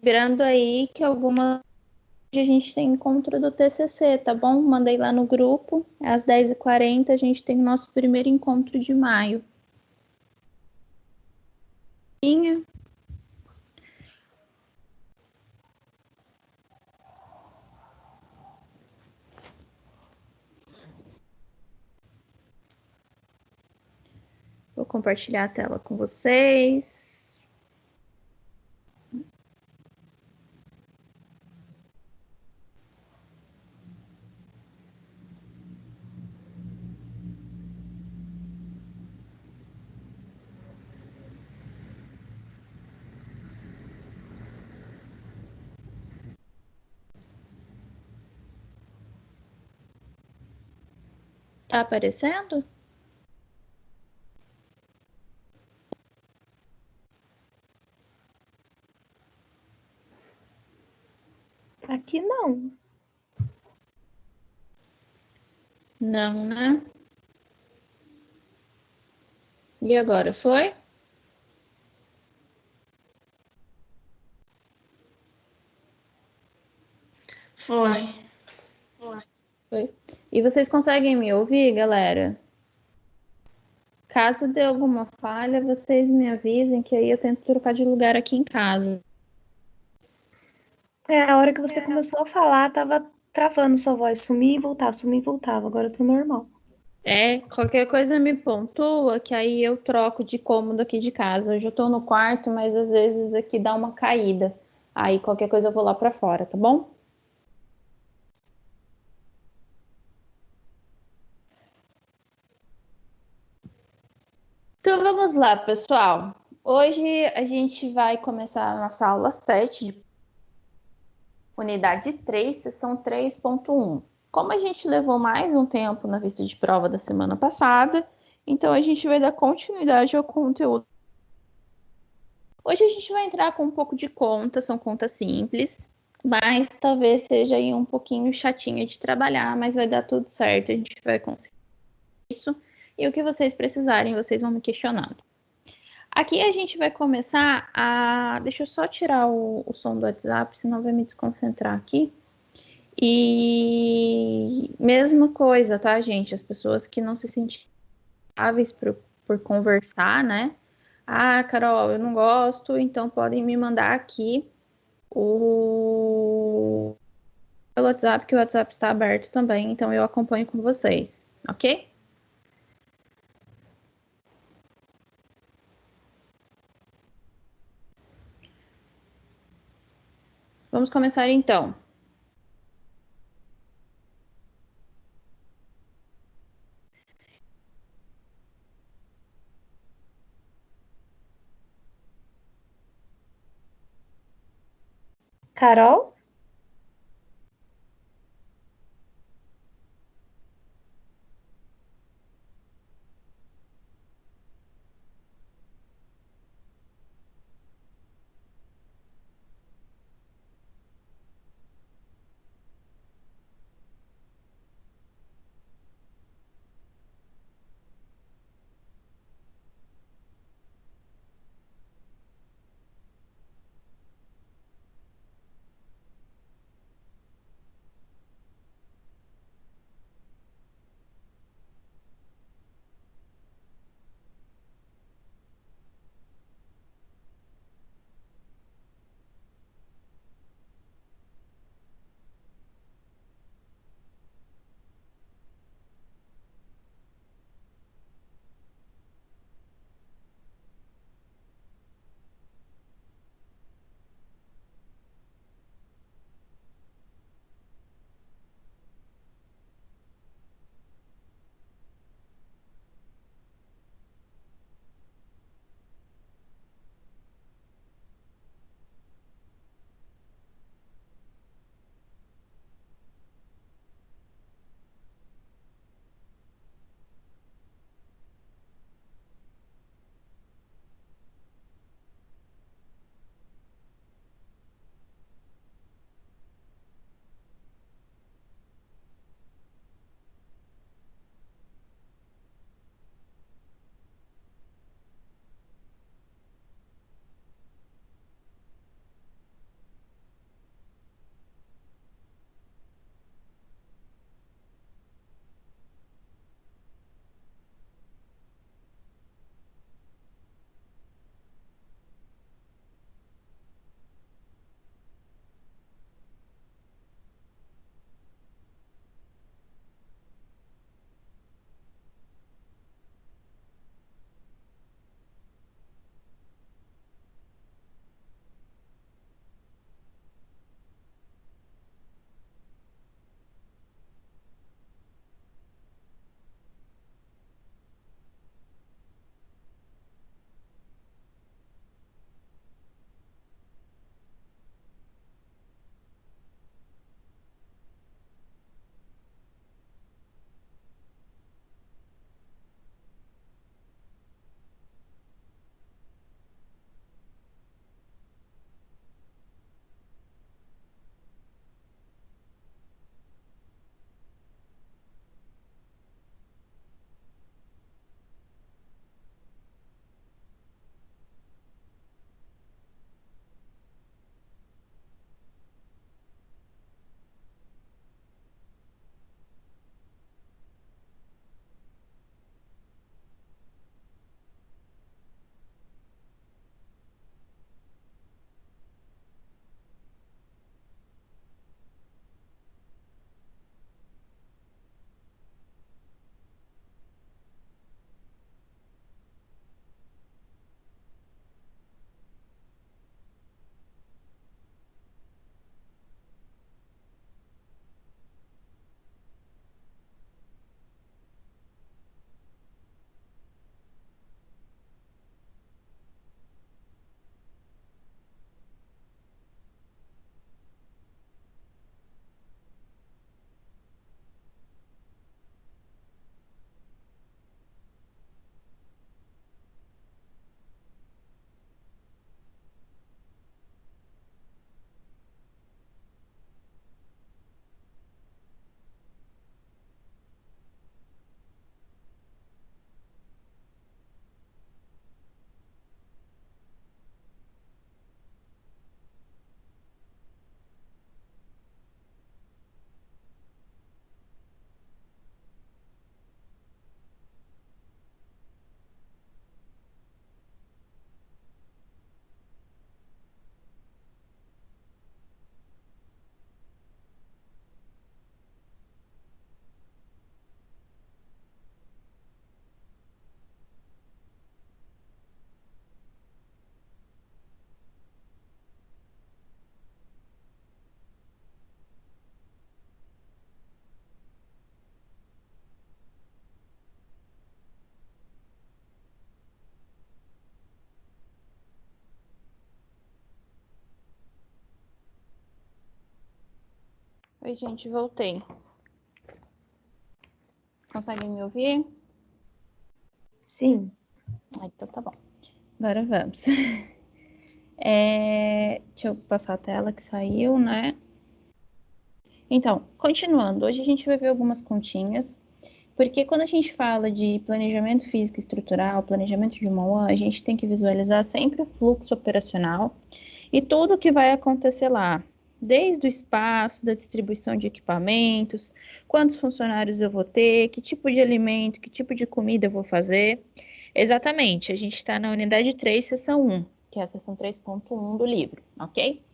Lembrando aí que alguma a gente tem encontro do TCC, tá bom? Mandei lá no grupo, às 10h40 a gente tem o nosso primeiro encontro de maio. Vou compartilhar a tela com vocês. Tá aparecendo? Aqui não. Não, né? E agora, foi? Foi. Foi. E vocês conseguem me ouvir, galera? Caso dê alguma falha, vocês me avisem que aí eu tento trocar de lugar aqui em casa. A hora que você começou a falar, tava travando sua voz. Sumia e voltava, sumia e voltava. Agora tá normal. Qualquer coisa me pontua, que aí eu troco de cômodo aqui de casa. Hoje eu tô no quarto, mas às vezes aqui dá uma caída. Aí qualquer coisa eu vou lá pra fora, tá bom? Então vamos lá, pessoal. Hoje a gente vai começar a nossa aula 7 de unidade 3, sessão 3.1. Como a gente levou mais um tempo na vista de prova da semana passada, então a gente vai dar continuidade ao conteúdo. Hoje a gente vai entrar com um pouco de conta, são contas simples, mas talvez seja aí um pouquinho chatinho de trabalhar, mas vai dar tudo certo, a gente vai conseguir isso. E o que vocês precisarem, vocês vão me questionando. Aqui a gente vai começar a. Deixa eu só tirar o som do WhatsApp, senão vai me desconcentrar aqui. E mesma coisa, tá, gente? As pessoas que não se sentem confortáveis por conversar, né? Ah, Carol, eu não gosto, então podem me mandar aqui o pelo WhatsApp, que o WhatsApp está aberto também, então eu acompanho com vocês, ok? Vamos começar então. Carol? Oi, gente, voltei. Conseguem me ouvir? Sim. Então tá bom. Agora vamos. Deixa eu passar a tela que saiu, né? Então, continuando, hoje a gente vai ver algumas continhas, porque quando a gente fala de planejamento físico estrutural, planejamento de uma UAM, a gente tem que visualizar sempre o fluxo operacional e tudo o que vai acontecer lá, desde o espaço, da distribuição de equipamentos, quantos funcionários eu vou ter, que tipo de alimento, que tipo de comida eu vou fazer. Exatamente, a gente está na unidade 3, seção 1, que é a seção 3.1 do livro, ok?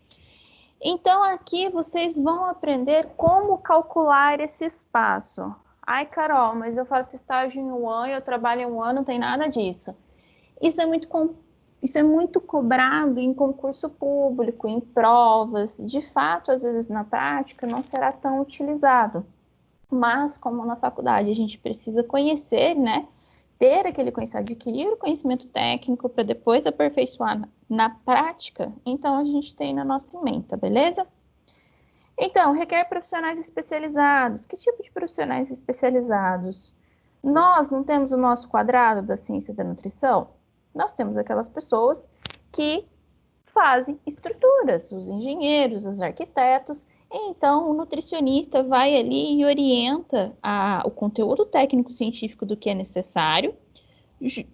Então, aqui vocês vão aprender como calcular esse espaço. Ai, Carol, mas eu faço estágio em um ano, eu trabalho em um ano, não tem nada disso. Isso é muito cobrado em concurso público, em provas. De fato, às vezes na prática não será tão utilizado. Mas, como na faculdade a gente precisa conhecer, né? Ter aquele conhecimento, adquirir o conhecimento técnico para depois aperfeiçoar na prática, então a gente tem na nossa ementa, beleza? Então, requer profissionais especializados. Que tipo de profissionais especializados? Nós não temos o nosso quadrado da ciência da nutrição? Nós temos aquelas pessoas que fazem estruturas, os engenheiros, os arquitetos. Então, o nutricionista vai ali e orienta o conteúdo técnico-científico do que é necessário,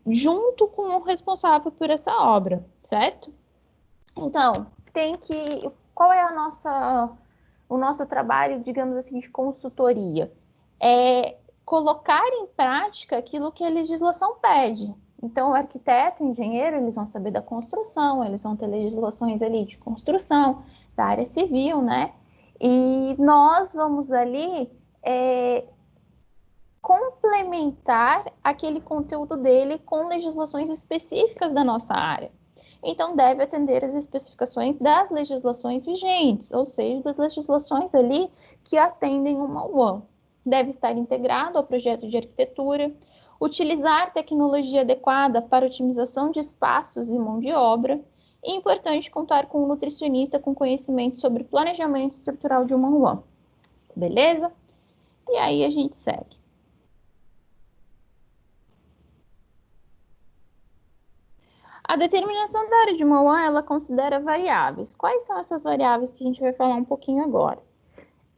junto com o responsável por essa obra, certo? Então, qual é o nosso trabalho, digamos assim, de consultoria? É colocar em prática aquilo que a legislação pede. Então, o arquiteto, o engenheiro, eles vão saber da construção, eles vão ter legislações ali de construção, da área civil, né? E nós vamos ali complementar aquele conteúdo dele com legislações específicas da nossa área. Então, deve atender às especificações das legislações vigentes, ou seja, das legislações ali que atendem uma UAM. Deve estar integrado ao projeto de arquitetura, utilizar tecnologia adequada para otimização de espaços e mão de obra. E é importante contar com um nutricionista com conhecimento sobre planejamento estrutural de uma UAM. Beleza? E aí a gente segue. A determinação da área de uma UAM, ela considera variáveis. Quais são essas variáveis que a gente vai falar um pouquinho agora?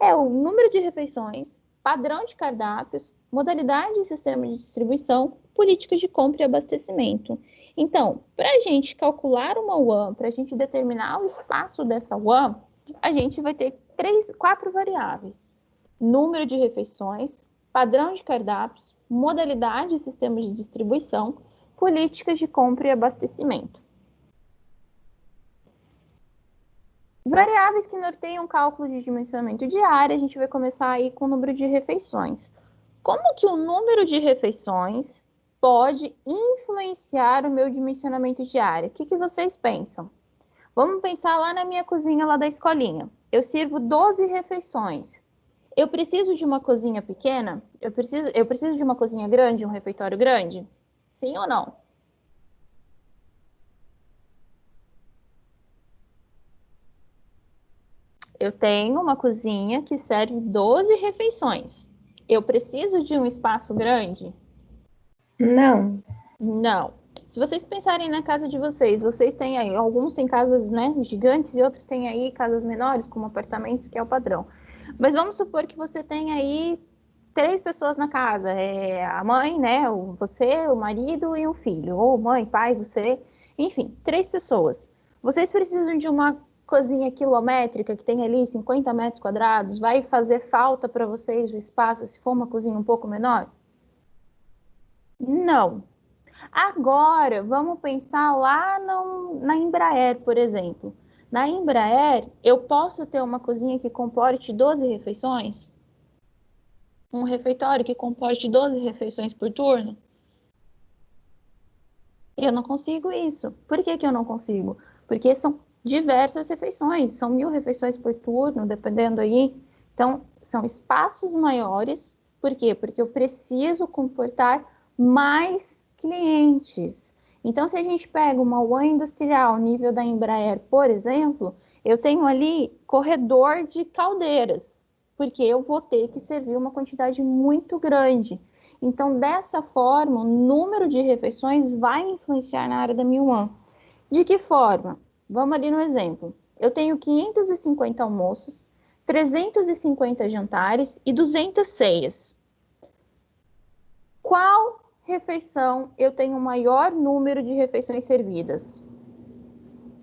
É o número de refeições, padrão de cardápios, modalidade e sistema de distribuição, políticas de compra e abastecimento. Então, para a gente calcular uma UAM, para a gente determinar o espaço dessa UAM, a gente vai ter quatro variáveis. Número de refeições, padrão de cardápios, modalidade e sistema de distribuição, políticas de compra e abastecimento. Variáveis que norteiam o cálculo de dimensionamento de área, a gente vai começar aí com o número de refeições. Como que o número de refeições pode influenciar o meu dimensionamento de área? O que vocês pensam? Vamos pensar lá na minha cozinha lá da escolinha. Eu sirvo 12 refeições. Eu preciso de uma cozinha pequena? Eu preciso de uma cozinha grande, um refeitório grande? Sim ou não? Eu tenho uma cozinha que serve 12 refeições. Eu preciso de um espaço grande? Não. Não. Se vocês pensarem na casa de vocês, vocês têm aí, alguns têm casas, né, gigantes e outros têm aí casas menores, como apartamentos, que é o padrão. Mas vamos supor que você tem aí 3 pessoas na casa, a mãe, né, você, o marido e um filho, ou mãe, pai, você, enfim, 3 pessoas. Vocês precisam de uma cozinha quilométrica que tem ali 50 metros quadrados, vai fazer falta para vocês o espaço se for uma cozinha um pouco menor? Não. Agora, vamos pensar lá na Embraer, por exemplo. Na Embraer, eu posso ter uma cozinha que comporte 12 refeições? Um refeitório que comporte 12 refeições por turno? Eu não consigo isso. Por que eu não consigo? Porque são diversas refeições, são 1.000 refeições por turno, dependendo aí. Então, são espaços maiores. Por quê? Porque eu preciso comportar mais clientes. Então, se a gente pega uma UAM industrial, nível da Embraer, por exemplo, eu tenho ali corredor de caldeiras. porque eu vou ter que servir uma quantidade muito grande. Então, dessa forma, o número de refeições vai influenciar na área da Meal One. De que forma? Vamos ali no exemplo. Eu tenho 550 almoços, 350 jantares e 200 ceias. Qual refeição eu tenho o maior número de refeições servidas?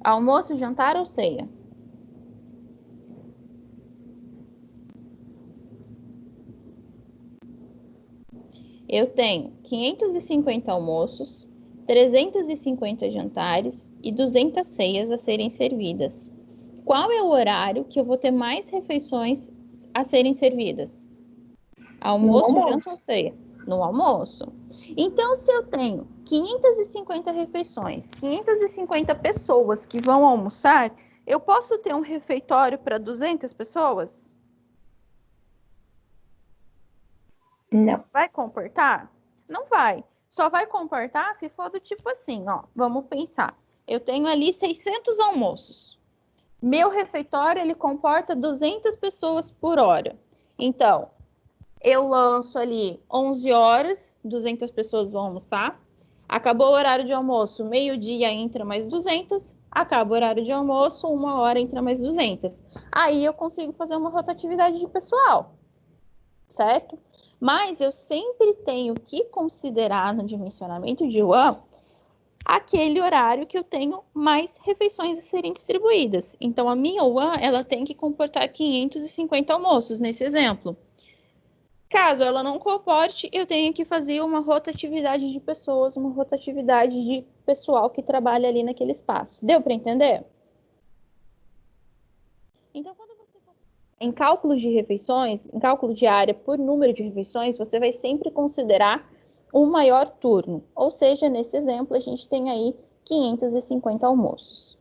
Almoço, jantar ou ceia? Eu tenho 550 almoços, 350 jantares e 200 ceias a serem servidas. Qual é o horário que eu vou ter mais refeições a serem servidas? Almoço, janta ou ceia? No almoço. Então, se eu tenho 550 refeições, 550 pessoas que vão almoçar, eu posso ter um refeitório para 200 pessoas? Não. Vai comportar? Não vai. Só vai comportar se for do tipo assim, ó. Vamos pensar. Eu tenho ali 600 almoços. Meu refeitório, ele comporta 200 pessoas por hora. Então, eu lanço ali 11 horas, 200 pessoas vão almoçar. Acabou o horário de almoço, meio-dia entra mais 200. Acaba o horário de almoço, 1 hora entra mais 200. Aí eu consigo fazer uma rotatividade de pessoal, certo? Mas eu sempre tenho que considerar no dimensionamento de One aquele horário que eu tenho mais refeições a serem distribuídas. Então, a minha One, ela tem que comportar 550 almoços, nesse exemplo. Caso ela não comporte, eu tenho que fazer uma rotatividade de pessoas, uma rotatividade de pessoal que trabalha ali naquele espaço. Deu para entender? Então, quando você em cálculos de refeições, em cálculo de área por número de refeições, você vai sempre considerar um maior turno. Ou seja, nesse exemplo, a gente tem aí 550 almoços.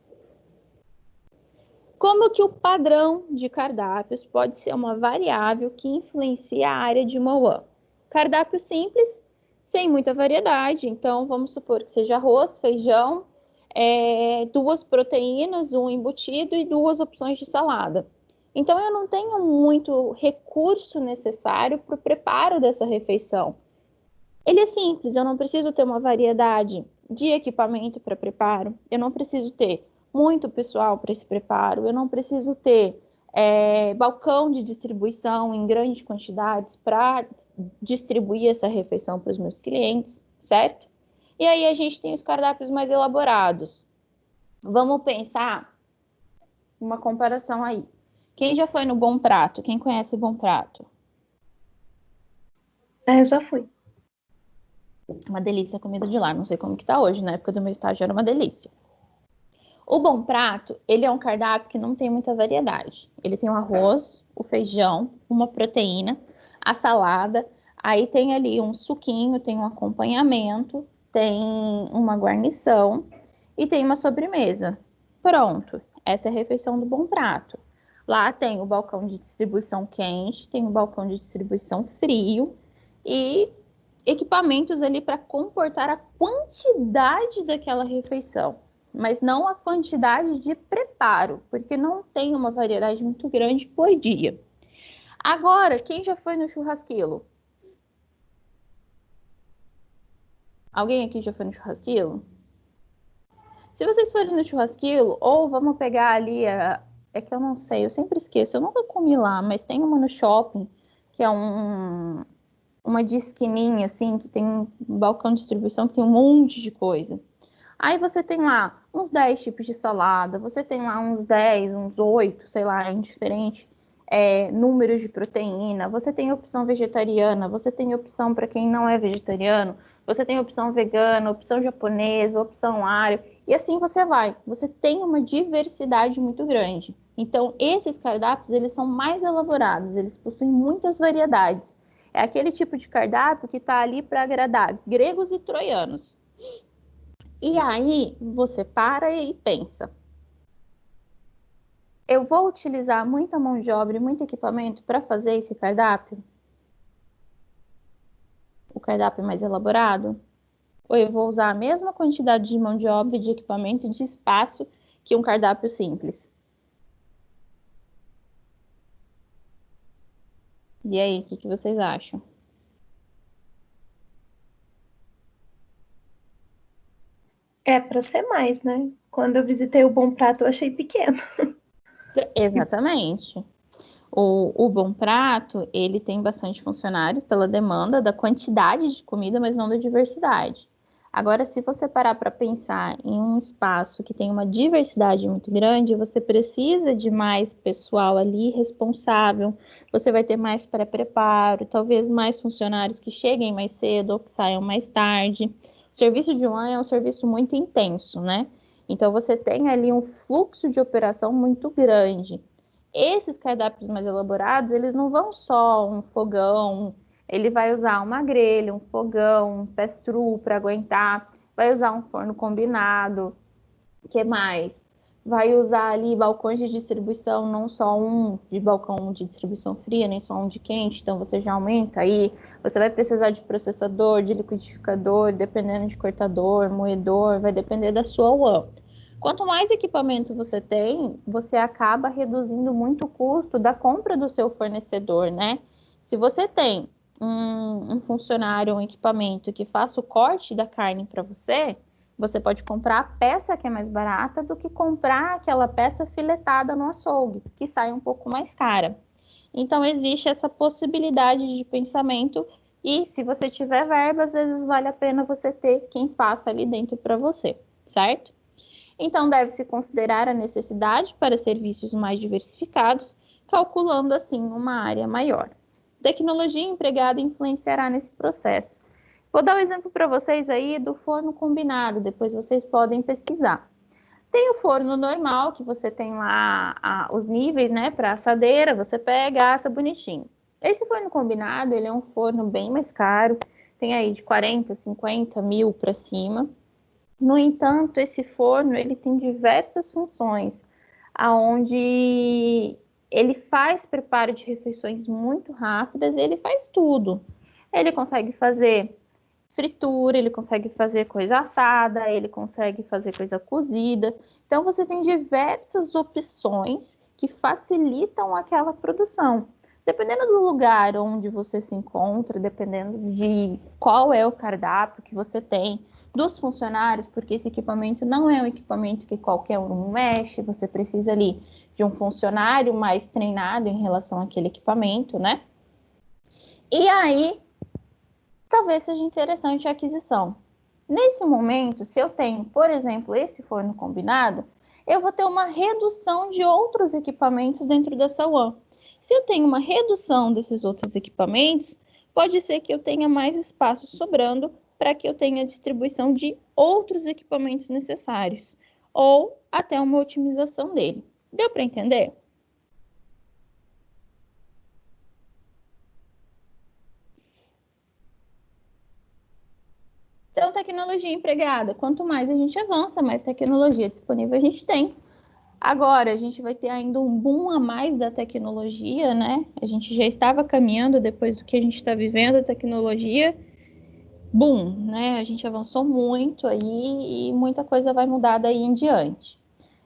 Como que o padrão de cardápios pode ser uma variável que influencia a área de uma One? Cardápio simples, sem muita variedade. Então, vamos supor que seja arroz, feijão, 2 proteínas, um embutido e 2 opções de salada. Então, eu não tenho muito recurso necessário para o preparo dessa refeição. Ele é simples, eu não preciso ter uma variedade de equipamento para preparo, eu não preciso ter muito pessoal para esse preparo, eu não preciso ter balcão de distribuição em grandes quantidades para distribuir essa refeição para os meus clientes, certo? E aí a gente tem os cardápios mais elaborados. Vamos pensar uma comparação aí. Quem já foi no Bom Prato? Quem conhece Bom Prato? Eu já fui. Uma delícia a comida de lá. Não sei como que tá hoje. Na época do meu estágio era uma delícia. O Bom Prato, ele é um cardápio que não tem muita variedade. Ele tem o arroz, o feijão, uma proteína, a salada, aí tem ali um suquinho, tem um acompanhamento, tem uma guarnição e tem uma sobremesa. Pronto, essa é a refeição do Bom Prato. Lá tem o balcão de distribuição quente, tem o balcão de distribuição frio e equipamentos ali para comportar a quantidade daquela refeição, mas não a quantidade de preparo, porque não tem uma variedade muito grande por dia. Agora, quem já foi no churrasquilo? Alguém aqui já foi no churrasquilo? Se vocês forem no churrasquilo, ou vamos pegar ali, é que eu não sei, eu sempre esqueço, eu nunca comi lá, mas tem uma no shopping, que é uma de esquininha, assim, que tem um balcão de distribuição, que tem um monte de coisa. Aí você tem lá uns 10 tipos de salada, você tem lá uns 10, uns 8, sei lá, indiferente, números de proteína, você tem opção vegetariana, você tem opção para quem não é vegetariano, você tem opção vegana, opção japonesa, opção árabe, e assim você vai. Você tem uma diversidade muito grande. Então, esses cardápios, eles são mais elaborados, eles possuem muitas variedades. É aquele tipo de cardápio que está ali para agradar gregos e troianos. E aí você para e pensa: eu vou utilizar muita mão de obra e muito equipamento para fazer esse cardápio? O cardápio mais elaborado? Ou eu vou usar a mesma quantidade de mão de obra, de equipamento e de espaço que um cardápio simples? E aí, o que vocês acham? É para ser mais, né? Quando eu visitei o Bom Prato, eu achei pequeno. Exatamente. O Bom Prato, ele tem bastante funcionários pela demanda da quantidade de comida, mas não da diversidade. Agora, se você parar para pensar em um espaço que tem uma diversidade muito grande, você precisa de mais pessoal ali responsável, você vai ter mais pré-preparo, talvez mais funcionários que cheguem mais cedo ou que saiam mais tarde. O serviço de um é um serviço muito intenso, né? Então, você tem ali um fluxo de operação muito grande. Esses cardápios mais elaborados, eles não vão só um fogão, ele vai usar uma grelha, um fogão, um pass-through para aguentar, vai usar um forno combinado, o que mais? Vai usar ali balcões de distribuição, não só um de balcão de distribuição fria, nem só um de quente, então você já aumenta aí. Você vai precisar de processador, de liquidificador, dependendo de cortador, moedor, vai depender da sua UAM. Quanto mais equipamento você tem, você acaba reduzindo muito o custo da compra do seu fornecedor, né? Se você tem um funcionário, um equipamento que faça o corte da carne para você, você pode comprar a peça que é mais barata do que comprar aquela peça filetada no açougue, que sai um pouco mais cara. Então, existe essa possibilidade de pensamento e se você tiver verba, às vezes vale a pena você ter quem faça ali dentro para você, certo? Então, deve-se considerar a necessidade para serviços mais diversificados, calculando assim uma área maior. Tecnologia empregada influenciará nesse processo. Vou dar um exemplo para vocês aí do forno combinado, depois vocês podem pesquisar. Tem o forno normal, que você tem lá os níveis, né, para assadeira, você pega, assa bonitinho. Esse forno combinado, ele é um forno bem mais caro, tem aí de 40, 50 mil para cima. No entanto, esse forno ele tem diversas funções, aonde ele faz preparo de refeições muito rápidas, ele faz tudo. Ele consegue fazer fritura, ele consegue fazer coisa assada, ele consegue fazer coisa cozida. Então você tem diversas opções que facilitam aquela produção. Dependendo do lugar onde você se encontra, dependendo de qual é o cardápio que você tem, dos funcionários, porque esse equipamento não é um equipamento que qualquer um mexe, você precisa ali de um funcionário mais treinado em relação àquele equipamento, né? E aí, talvez seja interessante a aquisição. Nesse momento, se eu tenho, por exemplo, esse forno combinado, eu vou ter uma redução de outros equipamentos dentro dessa WAN. Se eu tenho uma redução desses outros equipamentos, pode ser que eu tenha mais espaço sobrando para que eu tenha distribuição de outros equipamentos necessários, ou até uma otimização dele. Deu para entender? Então, tecnologia empregada. Quanto mais a gente avança, mais tecnologia disponível a gente tem. Agora, a gente vai ter ainda um boom a mais da tecnologia, né? A gente já estava caminhando depois do que a gente está vivendo, a tecnologia, boom, né? A gente avançou muito aí e muita coisa vai mudar daí em diante.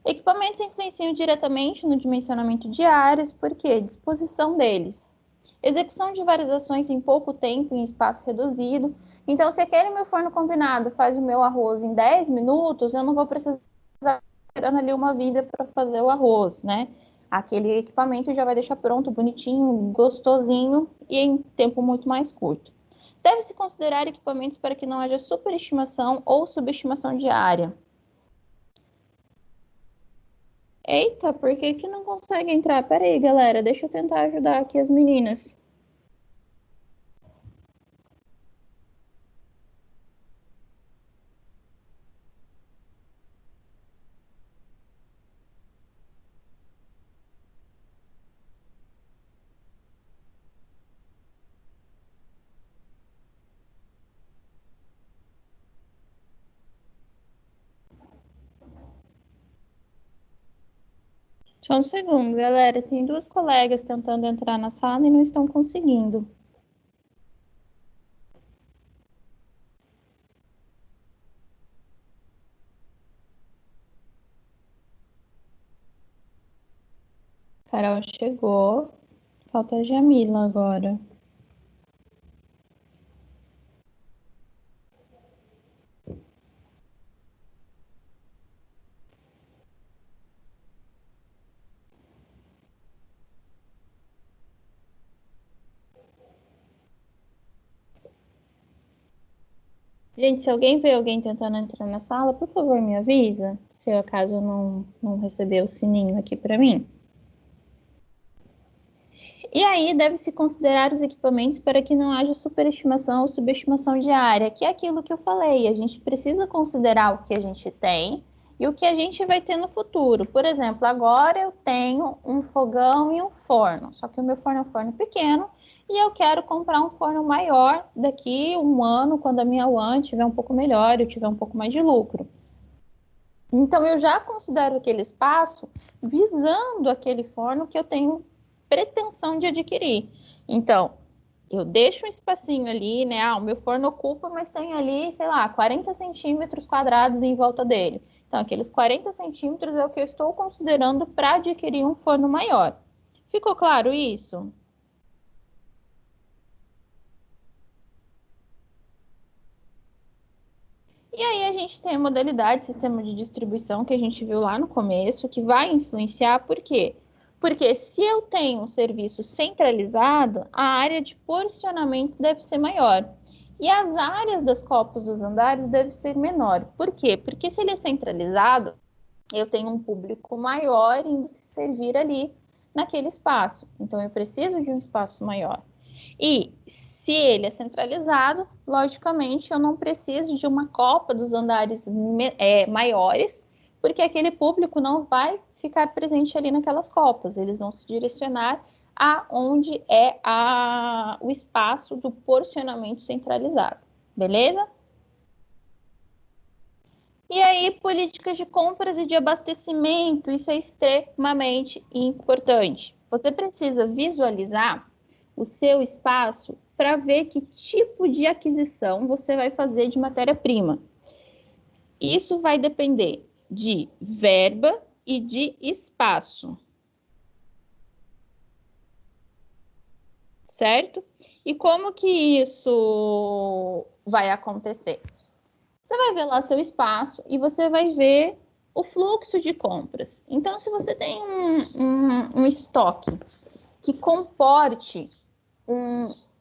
Equipamentos influenciam diretamente no dimensionamento de áreas, porque disposição deles. Execução de várias ações em pouco tempo, em espaço reduzido. Então, se aquele meu forno combinado faz o meu arroz em 10 minutos, eu não vou precisar esperando ali uma vida para fazer o arroz, né? Aquele equipamento já vai deixar pronto, bonitinho, gostosinho e em tempo muito mais curto. Deve-se considerar equipamentos para que não haja superestimação ou subestimação de área. Eita, por que que não consegue entrar? Pera aí, galera, deixa eu tentar ajudar aqui as meninas. Só um segundo, galera. Tem duas colegas tentando entrar na sala e não estão conseguindo. Carol chegou. Falta a Jamila agora. Gente, se alguém vê alguém tentando entrar na sala, por favor, me avisa, se eu acaso não receber o sininho aqui para mim. E aí deve-se considerar os equipamentos para que não haja superestimação ou subestimação de área, que é aquilo que eu falei. A gente precisa considerar o que a gente tem e o que a gente vai ter no futuro. Por exemplo, agora eu tenho um fogão e um forno, só que o meu forno é um forno pequeno e eu quero comprar um forno maior daqui um ano, quando a minha WAN estiver um pouco melhor, eu tiver um pouco mais de lucro. Então, eu já considero aquele espaço visando aquele forno que eu tenho pretensão de adquirir. Então, eu deixo um espacinho ali, né? Ah, o meu forno ocupa, mas tem ali, sei lá, 40 centímetros quadrados em volta dele. Então, aqueles 40 centímetros é o que eu estou considerando para adquirir um forno maior. Ficou claro isso? E aí a gente tem a modalidade sistema de distribuição que a gente viu lá no começo, que vai influenciar, por quê? Porque se eu tenho um serviço centralizado, a área de porcionamento deve ser maior. E as áreas das copas dos andares devem ser menor. Por quê? Porque se ele é centralizado, eu tenho um público maior indo se servir ali naquele espaço. Então eu preciso de um espaço maior. E se ele é centralizado, logicamente eu não preciso de uma copa dos andares maiores, porque aquele público não vai ficar presente ali naquelas copas, eles vão se direcionar aonde é o espaço do porcionamento centralizado, beleza? E aí, políticas de compras e de abastecimento, isso é extremamente importante. Você precisa visualizar o seu espaço para ver que tipo de aquisição você vai fazer de matéria-prima. Isso vai depender de verba e de espaço, certo? E como que isso vai acontecer? Você vai ver lá seu espaço e você vai ver o fluxo de compras. Então, se você tem um estoque que comporte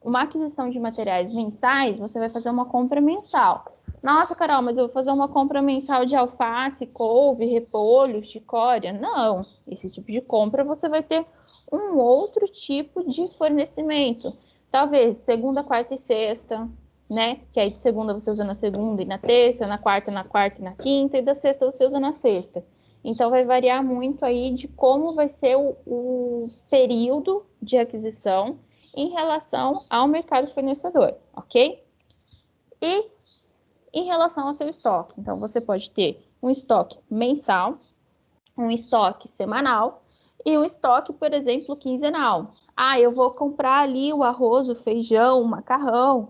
uma aquisição de materiais mensais, você vai fazer uma compra mensal. Nossa, Carol, mas eu vou fazer uma compra mensal de alface, couve, repolho, chicória. Não, esse tipo de compra você vai ter um outro tipo de fornecimento. Talvez segunda, quarta e sexta, né? Que aí de segunda você usa na segunda e na terça, na quarta e na quinta, e da sexta você usa na sexta. Então vai variar muito aí de como vai ser o período de aquisição em relação ao mercado fornecedor, ok? E em relação ao seu estoque, então você pode ter um estoque mensal, um estoque semanal e um estoque, por exemplo, quinzenal. Ah, eu vou comprar ali o arroz, o feijão, o macarrão,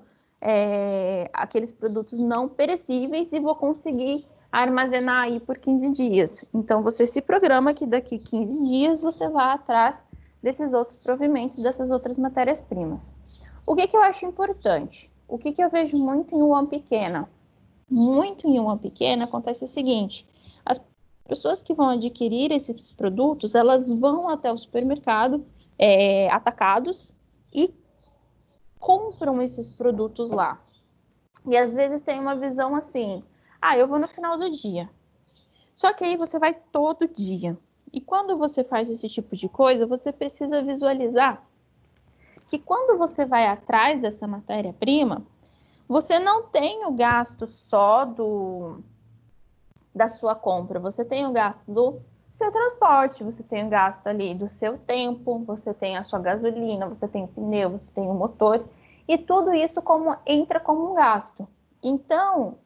aqueles produtos não perecíveis e vou conseguir armazenar aí por 15 dias. Então, você se programa que daqui 15 dias você vá atrás desses outros provimentos, dessas outras matérias-primas. O que eu acho importante? O que eu vejo muito em uma pequena? Muito em uma pequena acontece o seguinte: as pessoas que vão adquirir esses produtos, elas vão até o supermercado atacados e compram esses produtos lá. E às vezes tem uma visão assim: ah, eu vou no final do dia. Só que aí você vai todo dia. E quando você faz esse tipo de coisa, você precisa visualizar que quando você vai atrás dessa matéria-prima, você não tem o gasto só da sua compra, você tem o gasto do seu transporte, você tem o gasto ali do seu tempo, você tem a sua gasolina, você tem o pneu, você tem o motor, e tudo isso entra como um gasto. Então,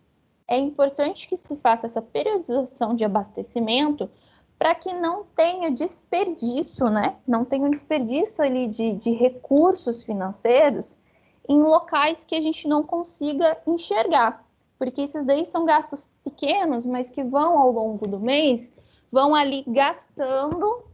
é importante que se faça essa periodização de abastecimento para que não tenha desperdício, né? Não tenha um desperdício ali de recursos financeiros em locais que a gente não consiga enxergar. Porque esses daí são gastos pequenos, mas que vão ao longo do mês, vão ali gastando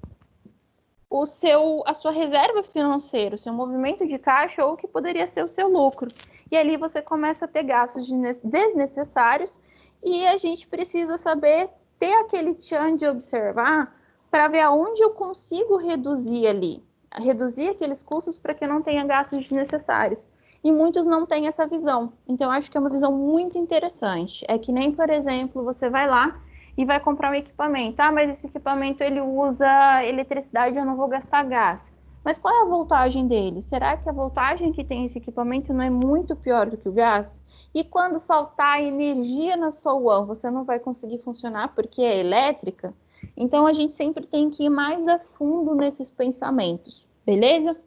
a sua reserva financeira, o seu movimento de caixa ou o que poderia ser o seu lucro. E ali você começa a ter gastos desnecessários e a gente precisa saber ter aquele tchan de observar para ver aonde eu consigo reduzir ali, reduzir aqueles custos para que eu não tenha gastos desnecessários. E muitos não têm essa visão. Então, eu acho que é uma visão muito interessante. É que nem, por exemplo, você vai lá e vai comprar um equipamento. Ah, mas esse equipamento ele usa eletricidade, eu não vou gastar gás. Mas qual é a voltagem dele? Será que a voltagem que tem esse equipamento não é muito pior do que o gás? E quando faltar energia na sua WAN, você não vai conseguir funcionar porque é elétrica? Então, a gente sempre tem que ir mais a fundo nesses pensamentos, beleza?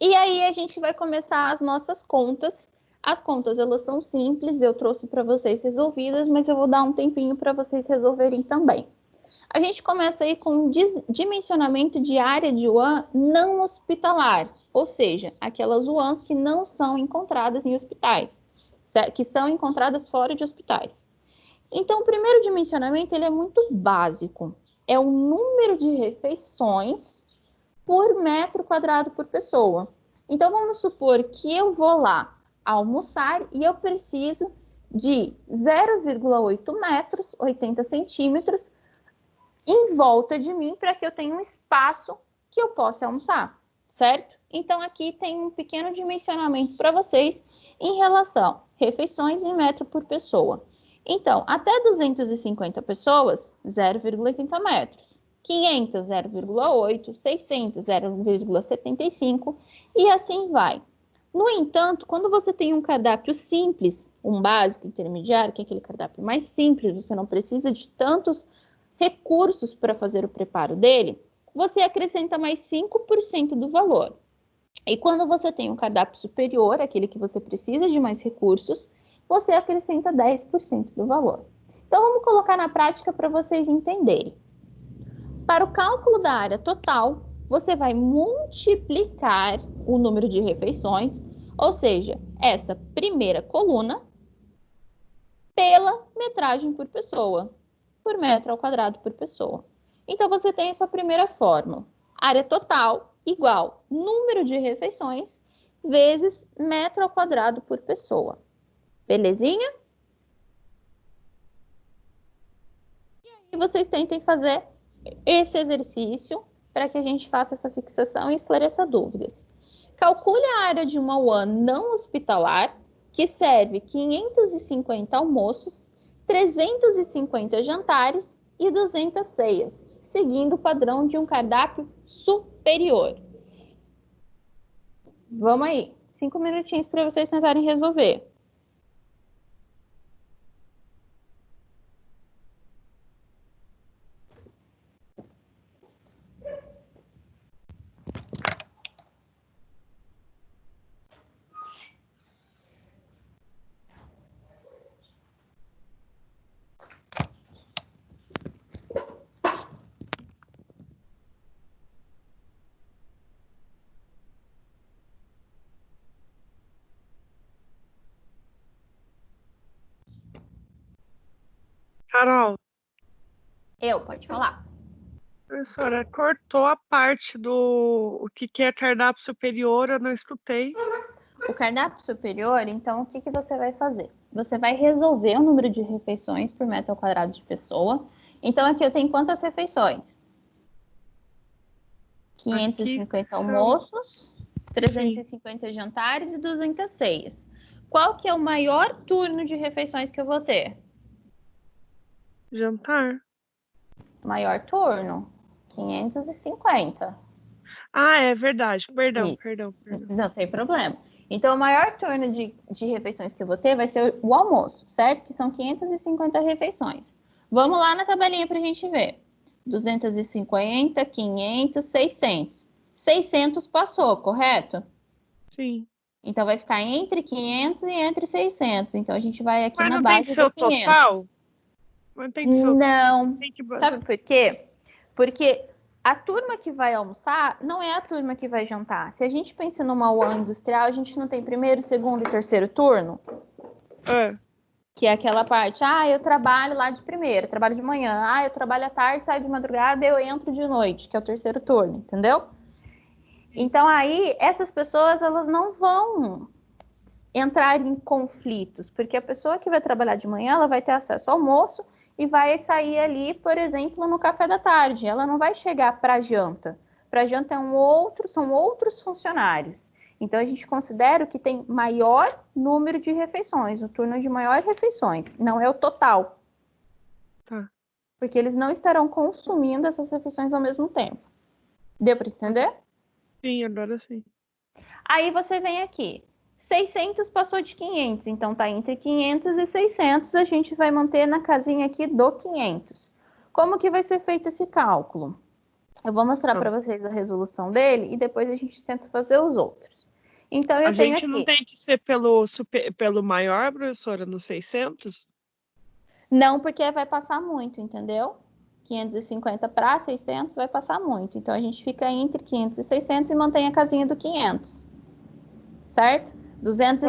E aí, a gente vai começar as nossas contas. As contas, elas são simples, eu trouxe para vocês resolvidas, mas eu vou dar um tempinho para vocês resolverem também. A gente começa aí com dimensionamento de área de WAN não hospitalar, ou seja, aquelas WANs que não são encontradas em hospitais, que são encontradas fora de hospitais. Então, o primeiro dimensionamento ele é muito básico. É o número de refeições por metro quadrado por pessoa. Então, vamos supor que eu vou lá almoçar e eu preciso de 0,8 metros, 80 centímetros, em volta de mim para que eu tenha um espaço que eu possa almoçar, certo? Então, aqui tem um pequeno dimensionamento para vocês em relação a refeições em metro por pessoa. Então, até 250 pessoas, 0,80 metros. 500, 0,8, 600, 0,75 e assim vai. No entanto, quando você tem um cardápio simples, um básico intermediário, que é aquele cardápio mais simples, você não precisa de tantos recursos para fazer o preparo dele, você acrescenta mais 5% do valor. E quando você tem um cardápio superior, aquele que você precisa de mais recursos, você acrescenta 10% do valor. Então, vamos colocar na prática para vocês entenderem. Para o cálculo da área total, você vai multiplicar o número de refeições, ou seja, essa primeira coluna, pela metragem por pessoa, por metro ao quadrado por pessoa. Então, você tem a sua primeira fórmula. Área total igual número de refeições vezes metro ao quadrado por pessoa. Belezinha? E vocês tentem fazer esse exercício para que a gente faça essa fixação e esclareça dúvidas. Calcule a área de uma WAN não hospitalar, que serve 550 almoços, 350 jantares e 200 ceias, seguindo o padrão de um cardápio superior. Vamos aí, 5 minutinhos para vocês tentarem resolver. Carol, Pode falar. professora, cortou a parte do o que é cardápio superior, eu não escutei. O cardápio superior, então, o que você vai fazer? Você vai resolver o número de refeições por metro quadrado de pessoa. Então, aqui eu tenho quantas refeições? 550 são... almoços, 350 Sim. jantares e 200 ceias. Qual que é o maior turno de refeições que eu vou ter? Jantar. Maior turno, 550. Ah, é verdade. Perdão. Não tem problema. Então, o maior turno de refeições que eu vou ter vai ser o almoço, certo? Que são 550 refeições. Vamos lá na tabelinha para a gente ver. 250, 500, 600. 600 passou, correto? Sim. Então, vai ficar entre 500 e entre 600. Então, a gente vai aqui na base do 500. Mas não tem que ser o total? Não. Sabe por quê? Porque a turma que vai almoçar não é a turma que vai jantar. Se a gente pensa numa UAN industrial, a gente não tem primeiro, segundo e terceiro turno? É. Que é aquela parte, eu trabalho lá de primeira, trabalho de manhã, eu trabalho à tarde, saio de madrugada, eu entro de noite, que é o terceiro turno, entendeu? Então aí, essas pessoas, elas não vão entrar em conflitos, porque a pessoa que vai trabalhar de manhã, ela vai ter acesso ao almoço e vai sair ali, por exemplo, no café da tarde. Ela não vai chegar para a janta. Para a janta são outros funcionários. Então a gente considera que tem maior número de refeições, o turno de maior refeições, não é o total. Tá. Porque eles não estarão consumindo essas refeições ao mesmo tempo. Deu para entender? Sim, agora sim. Aí você vem aqui. 600 passou de 500, então tá entre 500 e 600, a gente vai manter na casinha aqui do 500. Como que vai ser feito esse cálculo? Eu vou mostrar para vocês a resolução dele e depois a gente tenta fazer os outros. Então eu A tenho gente não aqui. tem que ser pelo maior, professora, no 600? Não, porque vai passar muito, entendeu? 550 para 600 vai passar muito. Então a gente fica entre 500 e 600 e mantém a casinha do 500. Certo? A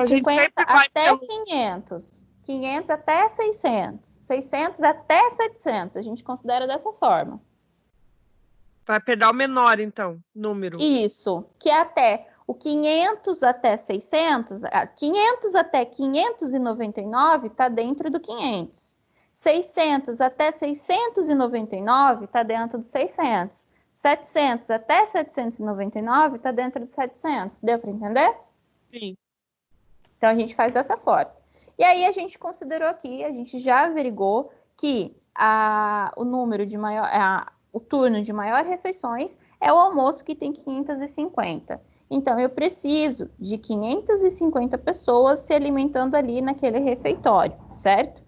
gente 250 sempre vai até pelo... 500. 500 até 600. 600 até 700. A gente considera dessa forma. Vai pegar o menor, então, número. Isso, que é até o 500 até 600, 500 até 599 está dentro do 500. 600 até 699 está dentro do 600. 700 até 799 está dentro do 700. Deu para entender? Sim. Então a gente faz dessa forma. E aí a gente considerou aqui, a gente já averigou que o número de maior, o turno de maior refeições é o almoço que tem 550. Então eu preciso de 550 pessoas se alimentando ali naquele refeitório, certo?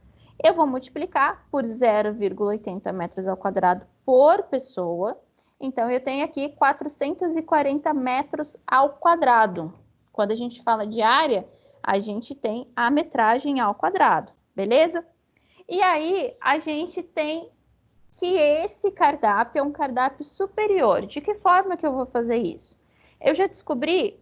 Eu vou multiplicar por 0,80 metros ao quadrado por pessoa. Então eu tenho aqui 440 metros ao quadrado. Quando a gente fala de área, a gente tem a metragem ao quadrado, beleza? E aí, a gente tem que esse cardápio é um cardápio superior. De que forma que eu vou fazer isso? Eu já descobri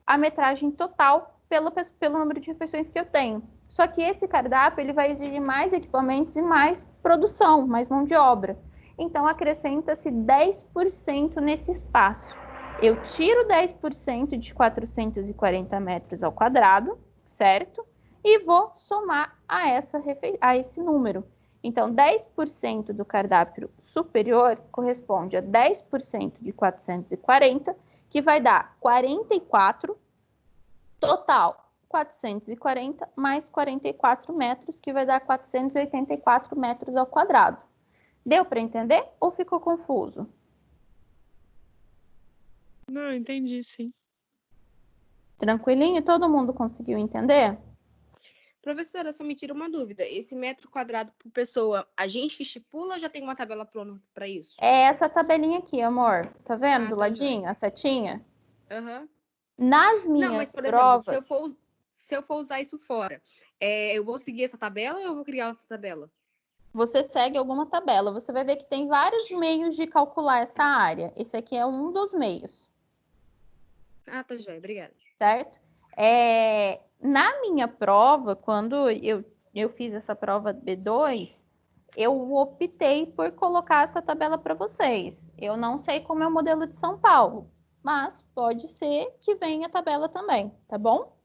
a metragem total pelo número de refeições que eu tenho. Só que esse cardápio ele vai exigir mais equipamentos e mais produção, mais mão de obra. Então, acrescenta-se 10% nesse espaço. Eu tiro 10% de 440 metros ao quadrado, certo? E vou somar a esse número. Então, 10% do cardápio superior corresponde a 10% de 440, que vai dar 44, total 440 mais 44 metros, que vai dar 484 metros ao quadrado. Deu para entender ou ficou confuso? Não, entendi, sim. Tranquilinho? Todo mundo conseguiu entender? Professora, só me tira uma dúvida. Esse metro quadrado por pessoa, a gente que estipula ou já tem uma tabela pronta para isso? É essa tabelinha aqui, amor. Tá vendo do tá ladinho, a setinha? Aham. Nas Não, mas, minhas por exemplo, provas, se eu for usar isso fora, eu vou seguir essa tabela ou eu vou criar outra tabela? você segue alguma tabela. Você vai ver que tem vários meios de calcular essa área. Esse aqui é um dos meios, Ah, tá joia, obrigada. certo? Na minha prova, quando eu fiz essa prova B2, eu optei por colocar essa tabela para vocês. Eu não sei como é o modelo de São Paulo, mas pode ser que venha a tabela também, tá bom?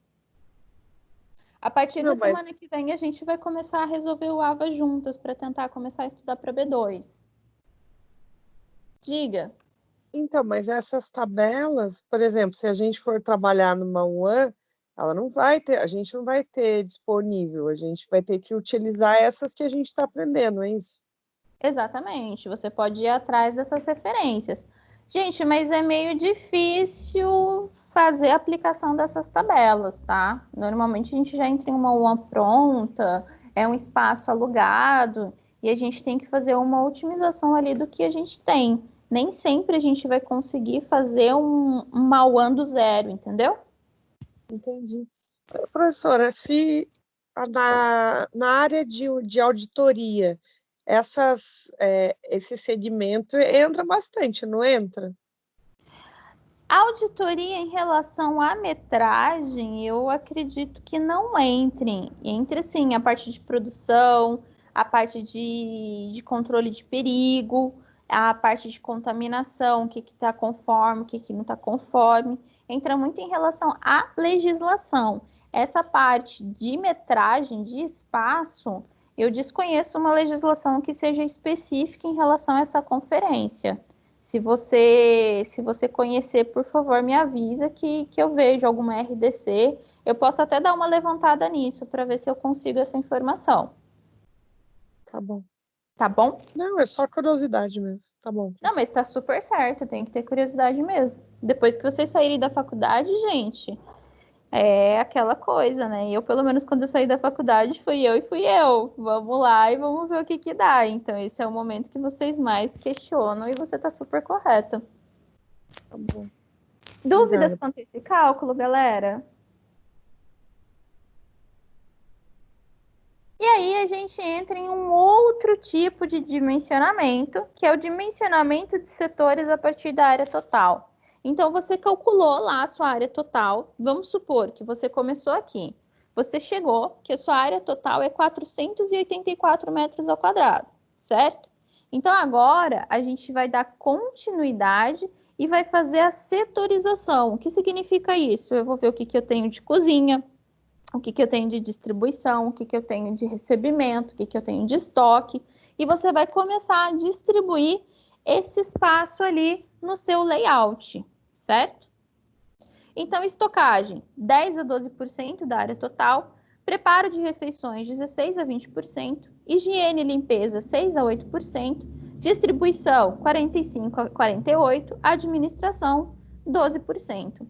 A partir da semana que vem, a gente vai começar a resolver o AVA juntas para tentar começar a estudar para B2. Diga. Então, mas essas tabelas, por exemplo, se a gente for trabalhar numa UAN, ela não vai ter, a gente não vai ter disponível, a gente vai ter que utilizar essas que a gente está aprendendo, é isso? Exatamente, você pode ir atrás dessas referências. Gente, mas é meio difícil fazer a aplicação dessas tabelas, tá? Normalmente a gente já entra em uma UAN pronta, é um espaço alugado, e a gente tem que fazer uma otimização ali do que a gente tem. Nem sempre a gente vai conseguir fazer uma UAN do zero, entendeu? Entendi. Professora, se na área de auditoria, esse segmento entra bastante, não entra? A auditoria em relação à metragem, eu acredito que não entre. Entre, sim, a parte de produção, a parte de controle de perigo, a parte de contaminação, o que está conforme, o que não está conforme. Entra muito em relação à legislação. Essa parte de metragem, de espaço, eu desconheço uma legislação que seja específica em relação a essa conferência. Se você conhecer, por favor, me avisa que eu vejo alguma RDC. Eu posso até dar uma levantada nisso para ver se eu consigo essa informação. Tá bom. Tá bom? Não, é só curiosidade mesmo. Tá bom. Não, mas tá super certo, tem que ter curiosidade mesmo. Depois que vocês saírem da faculdade, gente, é aquela coisa, né? Eu, pelo menos, quando eu saí da faculdade, fui eu. Vamos lá e vamos ver o que dá. Então, esse é o momento que vocês mais questionam e você tá super correta. Tá bom. Dúvidas Obrigada. quanto a esse cálculo, galera? E aí a gente entra em um outro tipo de dimensionamento, que é o dimensionamento de setores a partir da área total. Então, você calculou lá a sua área total. Vamos supor que você começou aqui. Você chegou que a sua área total é 484 metros ao quadrado, certo? Então, agora a gente vai dar continuidade e vai fazer a setorização. O que significa isso? Eu vou ver o que eu tenho de cozinha, o que eu tenho de distribuição, o que eu tenho de recebimento, o que eu tenho de estoque. E você vai começar a distribuir esse espaço ali no seu layout, certo? Então, estocagem, 10 a 12% da área total, preparo de refeições, 16 a 20%, higiene e limpeza, 6 a 8%, distribuição, 45 a 48%, administração, 12%.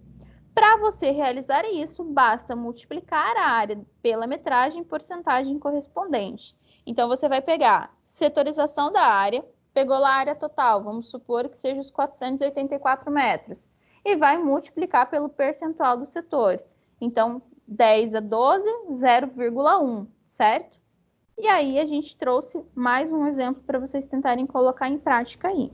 Para você realizar isso, basta multiplicar a área pela metragem em porcentagem correspondente. Então, você vai pegar setorização da área, pegou lá a área total, vamos supor que seja os 484 metros, e vai multiplicar pelo percentual do setor. Então, 10 a 12, 0,1, certo? E aí, a gente trouxe mais um exemplo para vocês tentarem colocar em prática aí.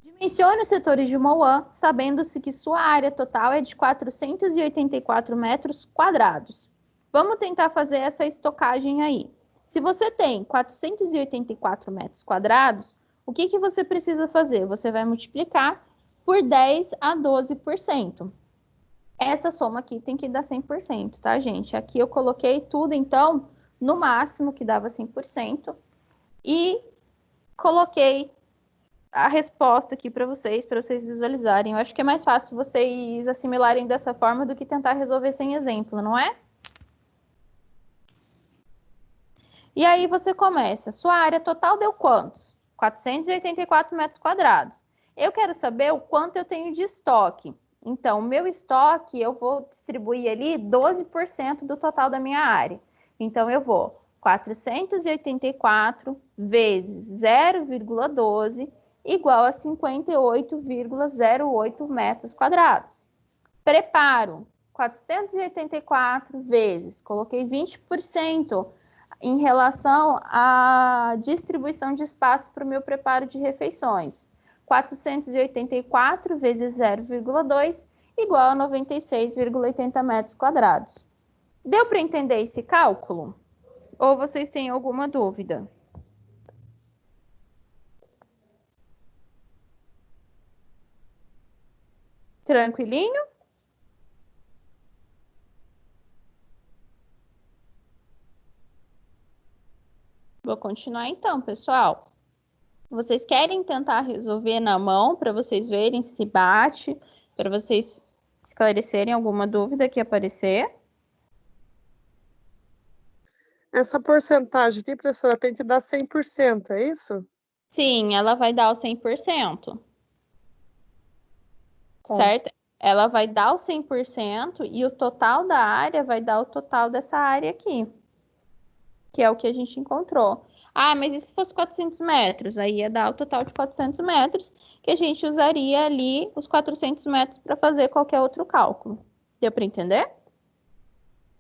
Dimensione os setores de uma UAM, sabendo-se que sua área total é de 484 metros quadrados. Vamos tentar fazer essa estocagem aí. Se você tem 484 metros quadrados, o que você precisa fazer? Você vai multiplicar por 10 a 12%. Essa soma aqui tem que dar 100%, tá, gente? Aqui eu coloquei tudo, então, no máximo que dava 100%, e coloquei a resposta aqui para vocês visualizarem. Eu acho que é mais fácil vocês assimilarem dessa forma do que tentar resolver sem exemplo, não é? E aí você começa. Sua área total deu quantos? 484 metros quadrados. Eu quero saber o quanto eu tenho de estoque. Então, o meu estoque, eu vou distribuir ali 12% do total da minha área. Então, eu vou 484 vezes 0,12 igual a 58,08 metros quadrados. Preparo, 484 vezes, coloquei 20% em relação à distribuição de espaço para o meu preparo de refeições. 484 vezes 0,2 igual a 96,80 metros quadrados. Deu para entender esse cálculo? Ou vocês têm alguma dúvida? Tranquilinho? Vou continuar então, pessoal. Vocês querem tentar resolver na mão para vocês verem se bate, para vocês esclarecerem alguma dúvida que aparecer? Essa porcentagem aqui, professora, tem que dar 100%, é isso? Sim, ela vai dar o 100%. Tá. Certo? Ela vai dar o 100% e o total da área vai dar o total dessa área aqui, que é o que a gente encontrou. Ah, mas e se fosse 400 metros? Aí ia dar o total de 400 metros, que a gente usaria ali os 400 metros para fazer qualquer outro cálculo. Deu para entender?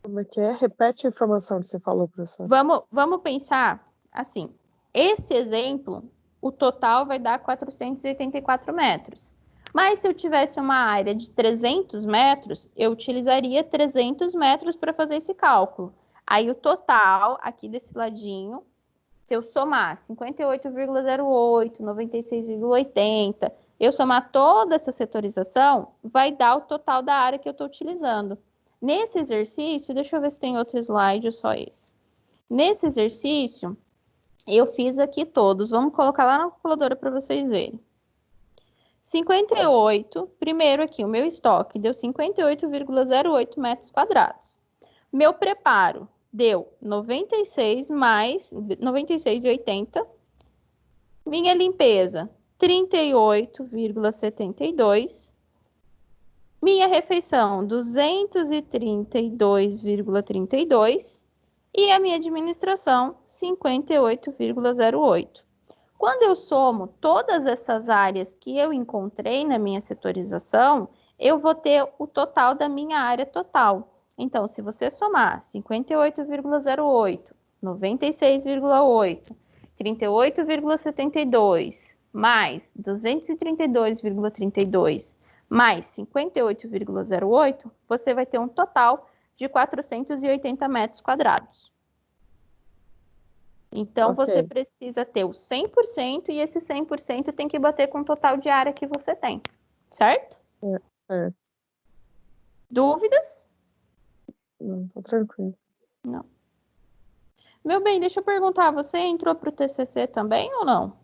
Como é que é? Repete a informação que você falou, professora. Vamos pensar assim. Esse exemplo, o total vai dar 484 metros. Mas se eu tivesse uma área de 300 metros, eu utilizaria 300 metros para fazer esse cálculo. Aí o total, aqui desse ladinho, se eu somar 58,08, 96,80, eu somar toda essa setorização, vai dar o total da área que eu estou utilizando. Nesse exercício, deixa eu ver se tem outro slide ou só esse. Nesse exercício, eu fiz aqui todos. Vamos colocar lá na calculadora para vocês verem. 58, primeiro aqui, o meu estoque deu 58,08 metros quadrados. Meu preparo deu 96 mais 96,80. Minha limpeza, 38,72. Minha refeição, 232,32. E a minha administração, 58,08. Quando eu somo todas essas áreas que eu encontrei na minha setorização, eu vou ter o total da minha área total. Então, se você somar 58,08, 96,8, 38,72, mais 232,32, mais 58,08, você vai ter um total de 480 metros quadrados. Então, você precisa ter o 100% e esse 100% tem que bater com o total de área que você tem, certo? Certo. Dúvidas? Não, tá tranquilo. Não. Meu bem, deixa eu perguntar, você entrou para o TCC também ou não?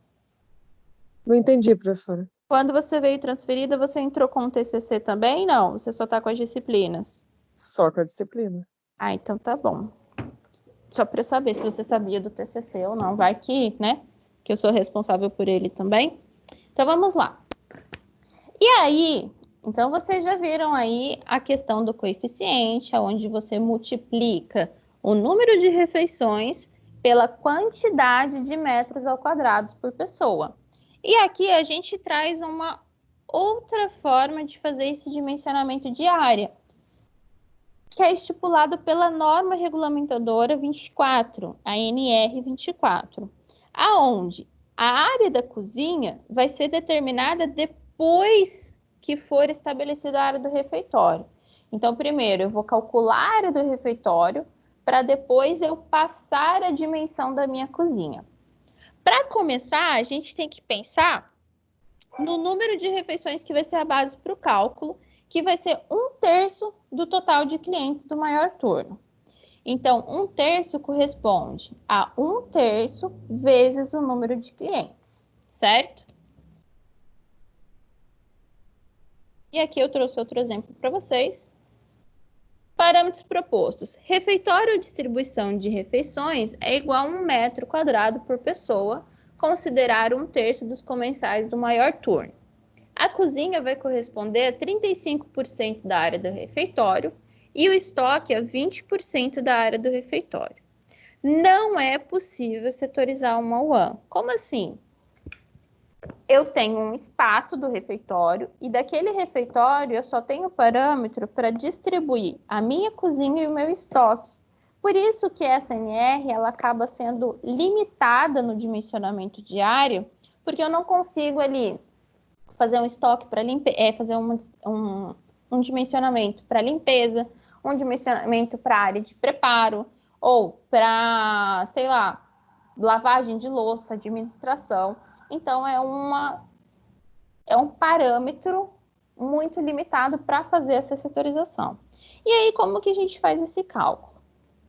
Não entendi, professora. Quando você veio transferida, você entrou com o TCC também? Não, você só está com as disciplinas. Só com a disciplina. Ah, então tá bom. Só para saber se você sabia do TCC ou não. Vai que, né? Que eu sou responsável por ele também. Então, vamos lá. E aí, então vocês já viram aí a questão do coeficiente, onde você multiplica o número de refeições pela quantidade de metros ao quadrado por pessoa. E aqui a gente traz uma outra forma de fazer esse dimensionamento de área, que é estipulado pela norma regulamentadora 24, a NR 24, aonde a área da cozinha vai ser determinada depois que for estabelecida a área do refeitório. Então, primeiro eu vou calcular a área do refeitório, para depois eu passar a dimensão da minha cozinha. Para começar, a gente tem que pensar no número de refeições que vai ser a base para o cálculo, que vai ser 1/3 do total de clientes do maior turno. Então, 1/3 corresponde a 1/3 vezes o número de clientes, certo? E aqui eu trouxe outro exemplo para vocês. Parâmetros propostos. Refeitório ou distribuição de refeições é igual a 1 metro quadrado por pessoa, considerar 1/3 dos comensais do maior turno. A cozinha vai corresponder a 35% da área do refeitório e o estoque a 20% da área do refeitório. Não é possível setorizar uma UAM. Como assim? Eu tenho um espaço do refeitório e daquele refeitório eu só tenho parâmetro para distribuir a minha cozinha e o meu estoque. Por isso que essa NR ela acaba sendo limitada no dimensionamento diário, porque eu não consigo ali fazer um estoque para fazer um dimensionamento para limpeza, um dimensionamento para área de preparo, ou para, sei lá, lavagem de louça, administração. Então, é um parâmetro muito limitado para fazer essa setorização. E aí, como que a gente faz esse cálculo?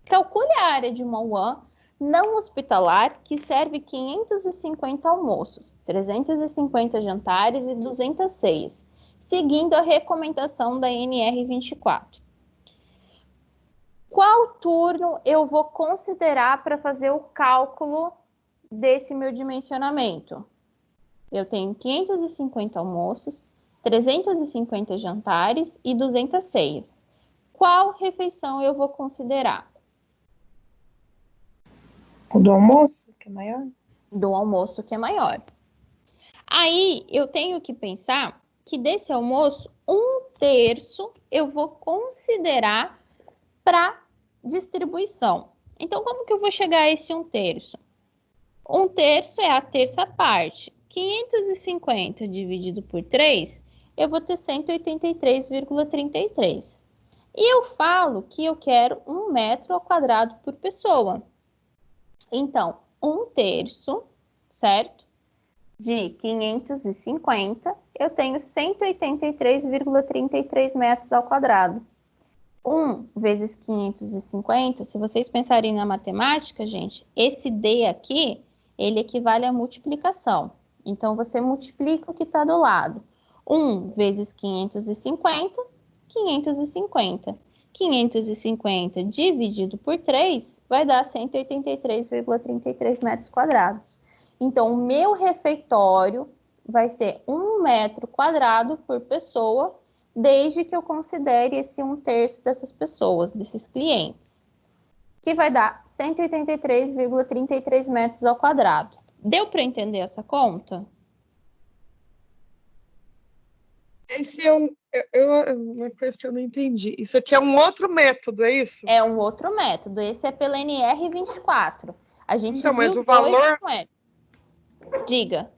Calcule a área de uma UAM não hospitalar que serve 550 almoços, 350 jantares e 200 ceias, seguindo a recomendação da NR 24. Qual turno eu vou considerar para fazer o cálculo desse meu dimensionamento? Eu tenho 550 almoços, 350 jantares e 200 ceias. Qual refeição eu vou considerar? O do almoço, que é maior? Do almoço, que é maior. Aí, eu tenho que pensar que desse almoço, 1/3 eu vou considerar para distribuição. Então, como que eu vou chegar a esse 1/3? 1/3 é a terça parte. 550 dividido por 3 eu vou ter 183,33. E eu falo que eu quero 1 metro ao quadrado por pessoa. Então, 1/3, certo? De 550, eu tenho 183,33 metros ao quadrado. 1 vezes 550, se vocês pensarem na matemática, gente, esse D aqui, ele equivale à multiplicação. Então, você multiplica o que está do lado. 1 vezes 550, 550. 550 dividido por 3 vai dar 183,33 metros quadrados. Então, o meu refeitório vai ser 1 metro quadrado por pessoa, desde que eu considere esse 1/3 dessas pessoas, desses clientes, que vai dar 183,33 metros ao quadrado. Deu para entender essa conta? Esse é uma coisa que eu não entendi. Isso aqui é um outro método, é isso? É um outro método. Esse é pela NR24. A gente Então, mas viu o valor... Diga.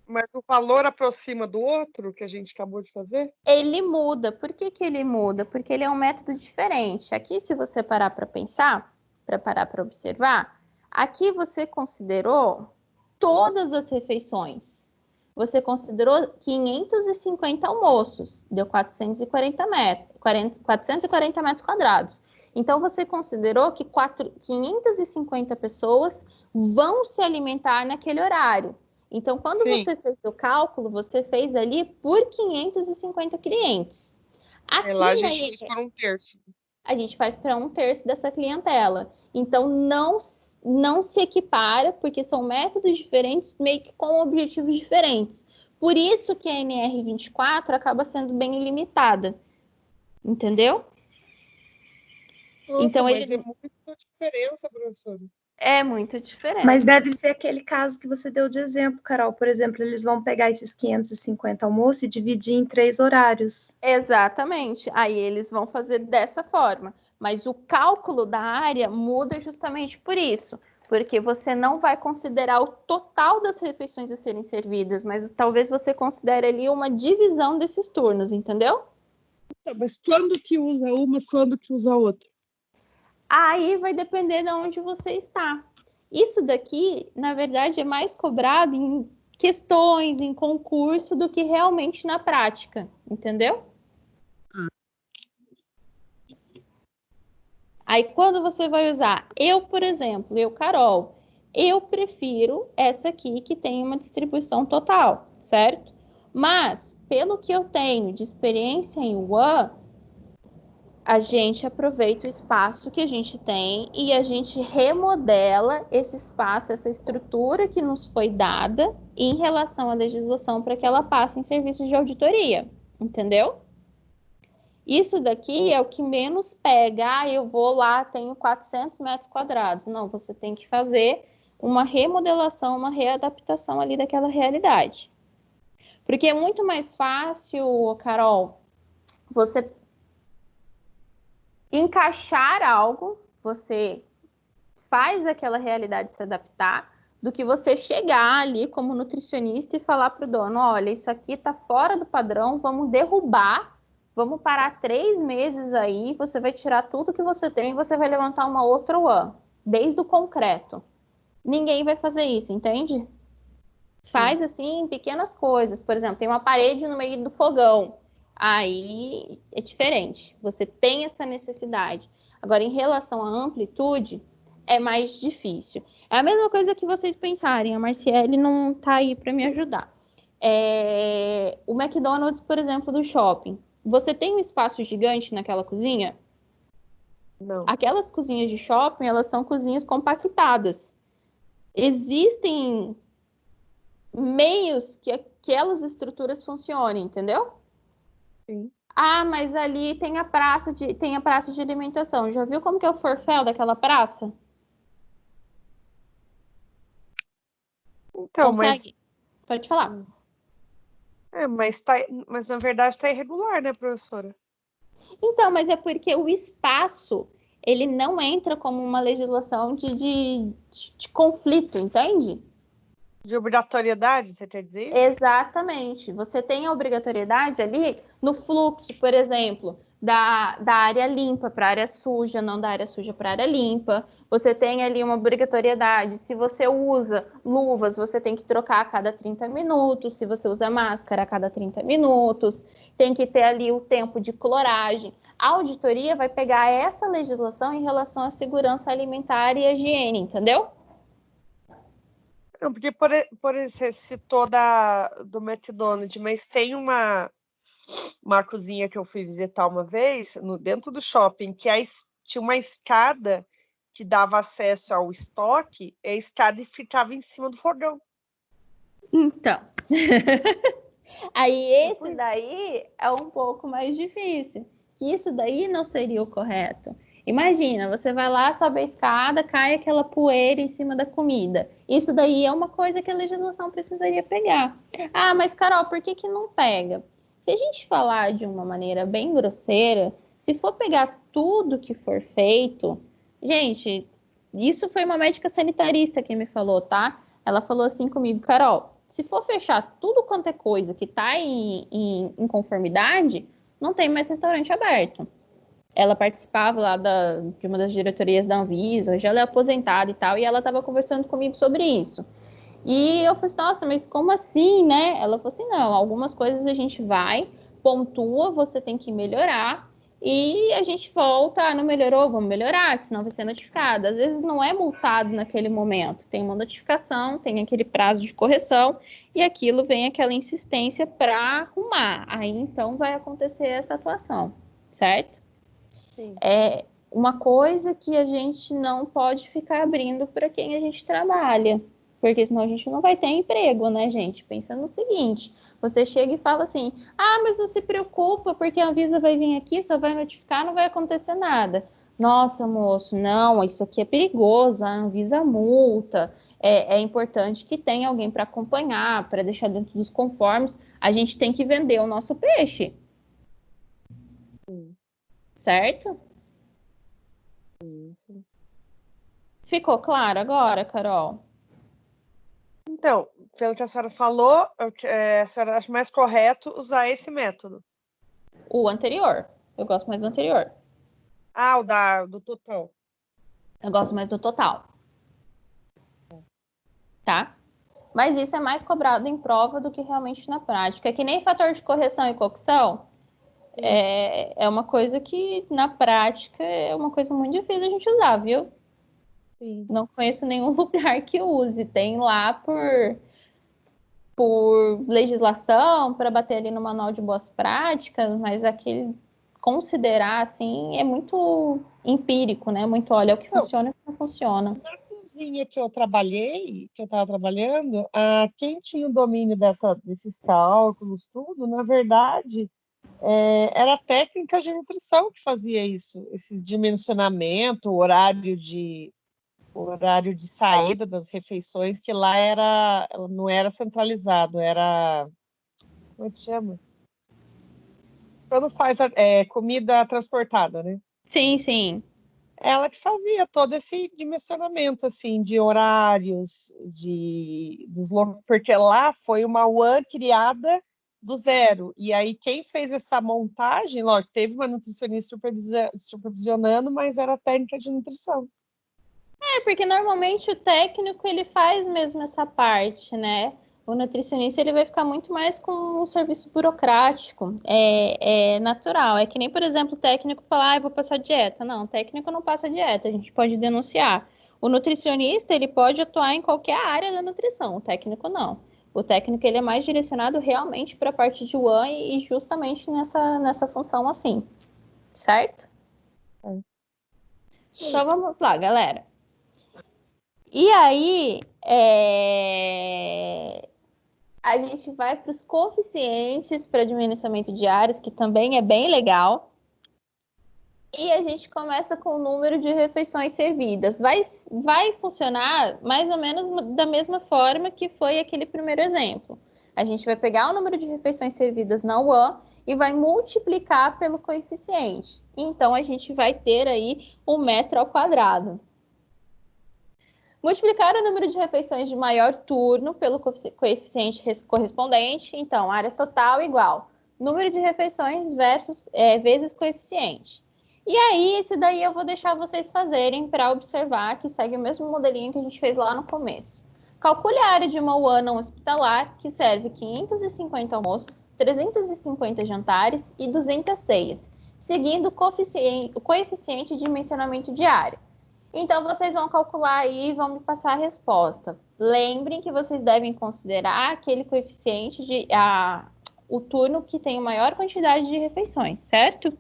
Mas o valor aproxima do outro que a gente acabou de fazer? Ele muda. Por que ele muda? Porque ele é um método diferente. Aqui, se você parar para pensar, para parar para observar, aqui você considerou todas as refeições. Você considerou 550 almoços, deu 440 metros quadrados. Então, você considerou que 550 pessoas vão se alimentar naquele horário. Então, quando você fez o cálculo, você fez ali por 550 clientes. Aqui lá a gente fez por 1/3. A gente faz para 1/3 dessa clientela. Então, não se equipara, porque são métodos diferentes, meio que com objetivos diferentes. Por isso que a NR24 acaba sendo bem limitada. Entendeu? Nossa, então, mas é muita diferença, professora. É muito diferente. Mas deve ser aquele caso que você deu de exemplo, Carol. Por exemplo, eles vão pegar esses 550 almoços e dividir em 3 horários. Exatamente. Aí eles vão fazer dessa forma. Mas o cálculo da área muda justamente por isso. Porque você não vai considerar o total das refeições a serem servidas, mas talvez você considere ali uma divisão desses turnos, entendeu? Mas quando que usa uma, quando que usa outra? Aí vai depender de onde você está. Isso daqui, na verdade, é mais cobrado em questões, em concurso, do que realmente na prática, entendeu? Aí, quando você vai usar, por exemplo, Carol, eu prefiro essa aqui que tem uma distribuição total, certo? Mas, pelo que eu tenho de experiência em One, a gente aproveita o espaço que a gente tem e a gente remodela esse espaço, essa estrutura que nos foi dada em relação à legislação para que ela passe em serviços de auditoria, entendeu? Isso daqui é o que menos pega. Eu vou lá, tenho 400 metros quadrados. Não, você tem que fazer uma remodelação, uma readaptação ali daquela realidade. Porque é muito mais fácil, Carol, você encaixar algo, você faz aquela realidade se adaptar, do que você chegar ali como nutricionista e falar para o dono, olha, isso aqui está fora do padrão, vamos derrubar, vamos parar 3 meses aí, você vai tirar tudo que você tem e você vai levantar uma outra One, desde o concreto. Ninguém vai fazer isso, entende? Faz assim pequenas coisas, por exemplo, tem uma parede no meio do fogão, aí é diferente, você tem essa necessidade. Agora, em relação à amplitude, é mais difícil. É a mesma coisa que vocês pensarem, a Marciele não está aí para me ajudar. O McDonald's, por exemplo, do shopping, você tem um espaço gigante naquela cozinha? Não. Aquelas cozinhas de shopping, elas são cozinhas compactadas. Existem meios que aquelas estruturas funcionem, entendeu? Sim. Ah, mas ali tem a praça de alimentação. Já viu como que é o forféu daquela praça? Então, consegue? Pode falar. Mas na verdade está irregular, né, professora? Então, mas é porque o espaço, ele não entra como uma legislação de conflito, entende? De obrigatoriedade, você quer dizer? Exatamente. Você tem a obrigatoriedade ali no fluxo, por exemplo, da área limpa para a área suja, não da área suja para a área limpa. Você tem ali uma obrigatoriedade. Se você usa luvas, você tem que trocar a cada 30 minutos. Se você usa máscara, a cada 30 minutos. Tem que ter ali o tempo de cloragem. A auditoria vai pegar essa legislação em relação à segurança alimentar e higiene, entendeu? Não, porque você citou do McDonald's, mas tem uma cozinha que eu fui visitar uma vez, dentro do shopping, que tinha uma escada que dava acesso ao estoque, e a escada ficava em cima do fogão. Então, aí esse daí é um pouco mais difícil, que isso daí não seria o correto. Imagina, você vai lá, sobe a escada, cai aquela poeira em cima da comida. Isso daí é uma coisa que a legislação precisaria pegar. Ah, mas Carol, por que não pega? Se a gente falar de uma maneira bem grosseira, se for pegar tudo que for feito, gente, isso foi uma médica sanitarista que me falou, tá? Ela falou assim comigo, Carol, se for fechar tudo quanto é coisa que está em conformidade, não tem mais restaurante aberto. Ela participava lá de uma das diretorias da Anvisa, hoje ela é aposentada e tal, e ela estava conversando comigo sobre isso. E eu falei assim, nossa, mas como assim, né? Ela falou assim, não, algumas coisas a gente vai, pontua, você tem que melhorar, e a gente volta, não melhorou, vamos melhorar, que senão vai ser notificado. Às vezes não é multado naquele momento, tem uma notificação, tem aquele prazo de correção, e aquilo vem aquela insistência para arrumar. Aí então vai acontecer essa atuação, certo? Sim. É uma coisa que a gente não pode ficar abrindo para quem a gente trabalha, porque senão a gente não vai ter emprego, né, gente? Pensa no seguinte, você chega e fala assim, ah, mas não se preocupa, porque a Anvisa vai vir aqui, só vai notificar, não vai acontecer nada. Nossa, moço, não, isso aqui é perigoso, a Anvisa multa, é importante que tenha alguém para acompanhar, para deixar dentro dos conformes, a gente tem que vender o nosso peixe. Sim. Certo? Sim. Ficou claro agora, Carol? Então, pelo que a senhora falou, a senhora acha mais correto usar esse método. O anterior. Eu gosto mais do anterior. Ah, do total. Eu gosto mais do total. Tá? Mas isso é mais cobrado em prova do que realmente na prática. É que nem fator de correção e cocção. É uma coisa que, na prática, é uma coisa muito difícil a gente usar, viu? Sim. Não conheço nenhum lugar que use. Tem lá por legislação, para bater ali no manual de boas práticas, mas aquele considerar, assim, é muito empírico, né? Muito, olha, o que funciona e o que não funciona. Na cozinha que eu trabalhei, que eu estava trabalhando, quem tinha o domínio desses cálculos, tudo, na verdade, era a técnica de nutrição que fazia isso, esses dimensionamento, horário de saída das refeições, que lá não era centralizado, era, como é que chama? Quando faz comida transportada, né? Sim, sim. Ela que fazia todo esse dimensionamento, assim, de horários, porque lá foi uma UAN criada do zero, e aí quem fez essa montagem, lógico, teve uma nutricionista supervisionando, mas era técnica de nutrição. Porque normalmente o técnico, ele faz mesmo essa parte, né? O nutricionista, ele vai ficar muito mais com um serviço burocrático, é natural. É que nem, por exemplo, o técnico falar, eu vou passar dieta. Não, o técnico não passa dieta, a gente pode denunciar. O nutricionista, ele pode atuar em qualquer área da nutrição, o técnico não. O técnico, ele é mais direcionado realmente para a parte de UAN e justamente nessa função assim, certo? Então vamos lá, galera. E aí, a gente vai para os coeficientes para dimensionamento de áreas, que também é bem legal. E a gente começa com o número de refeições servidas. Vai funcionar mais ou menos da mesma forma que foi aquele primeiro exemplo. A gente vai pegar o número de refeições servidas na UAN e vai multiplicar pelo coeficiente. Então, a gente vai ter aí 1 metro ao quadrado. Multiplicar o número de refeições de maior turno pelo coeficiente correspondente. Então, área total igual número de refeições vezes coeficiente. E aí, esse daí eu vou deixar vocês fazerem para observar que segue o mesmo modelinho que a gente fez lá no começo. Calcule a área de uma UAN não hospitalar, que serve 550 almoços, 350 jantares e 200 ceias, seguindo o coeficiente de dimensionamento de área. Então, vocês vão calcular aí e vão me passar a resposta. Lembrem que vocês devem considerar aquele coeficiente o turno que tem a maior quantidade de refeições, certo?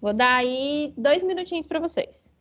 Vou dar aí 2 minutinhos para vocês.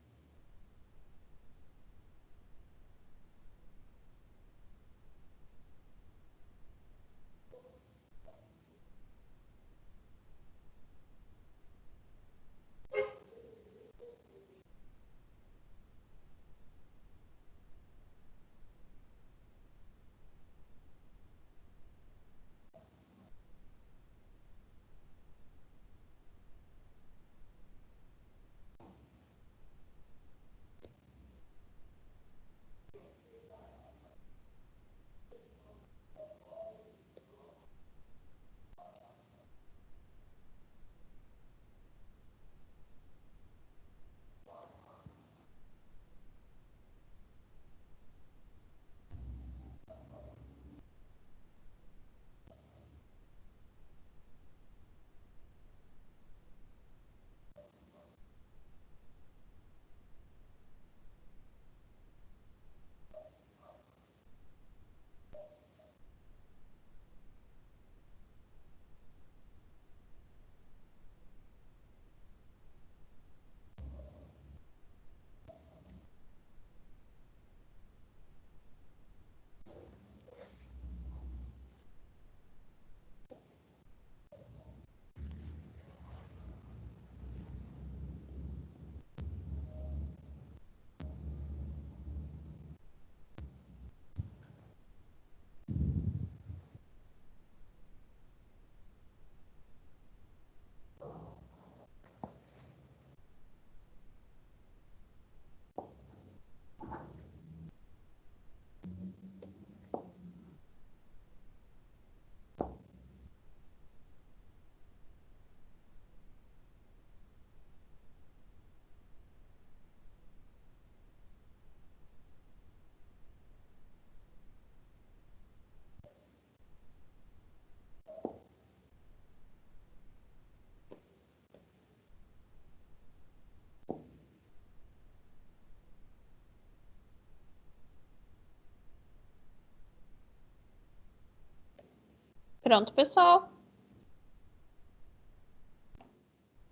Pronto, pessoal.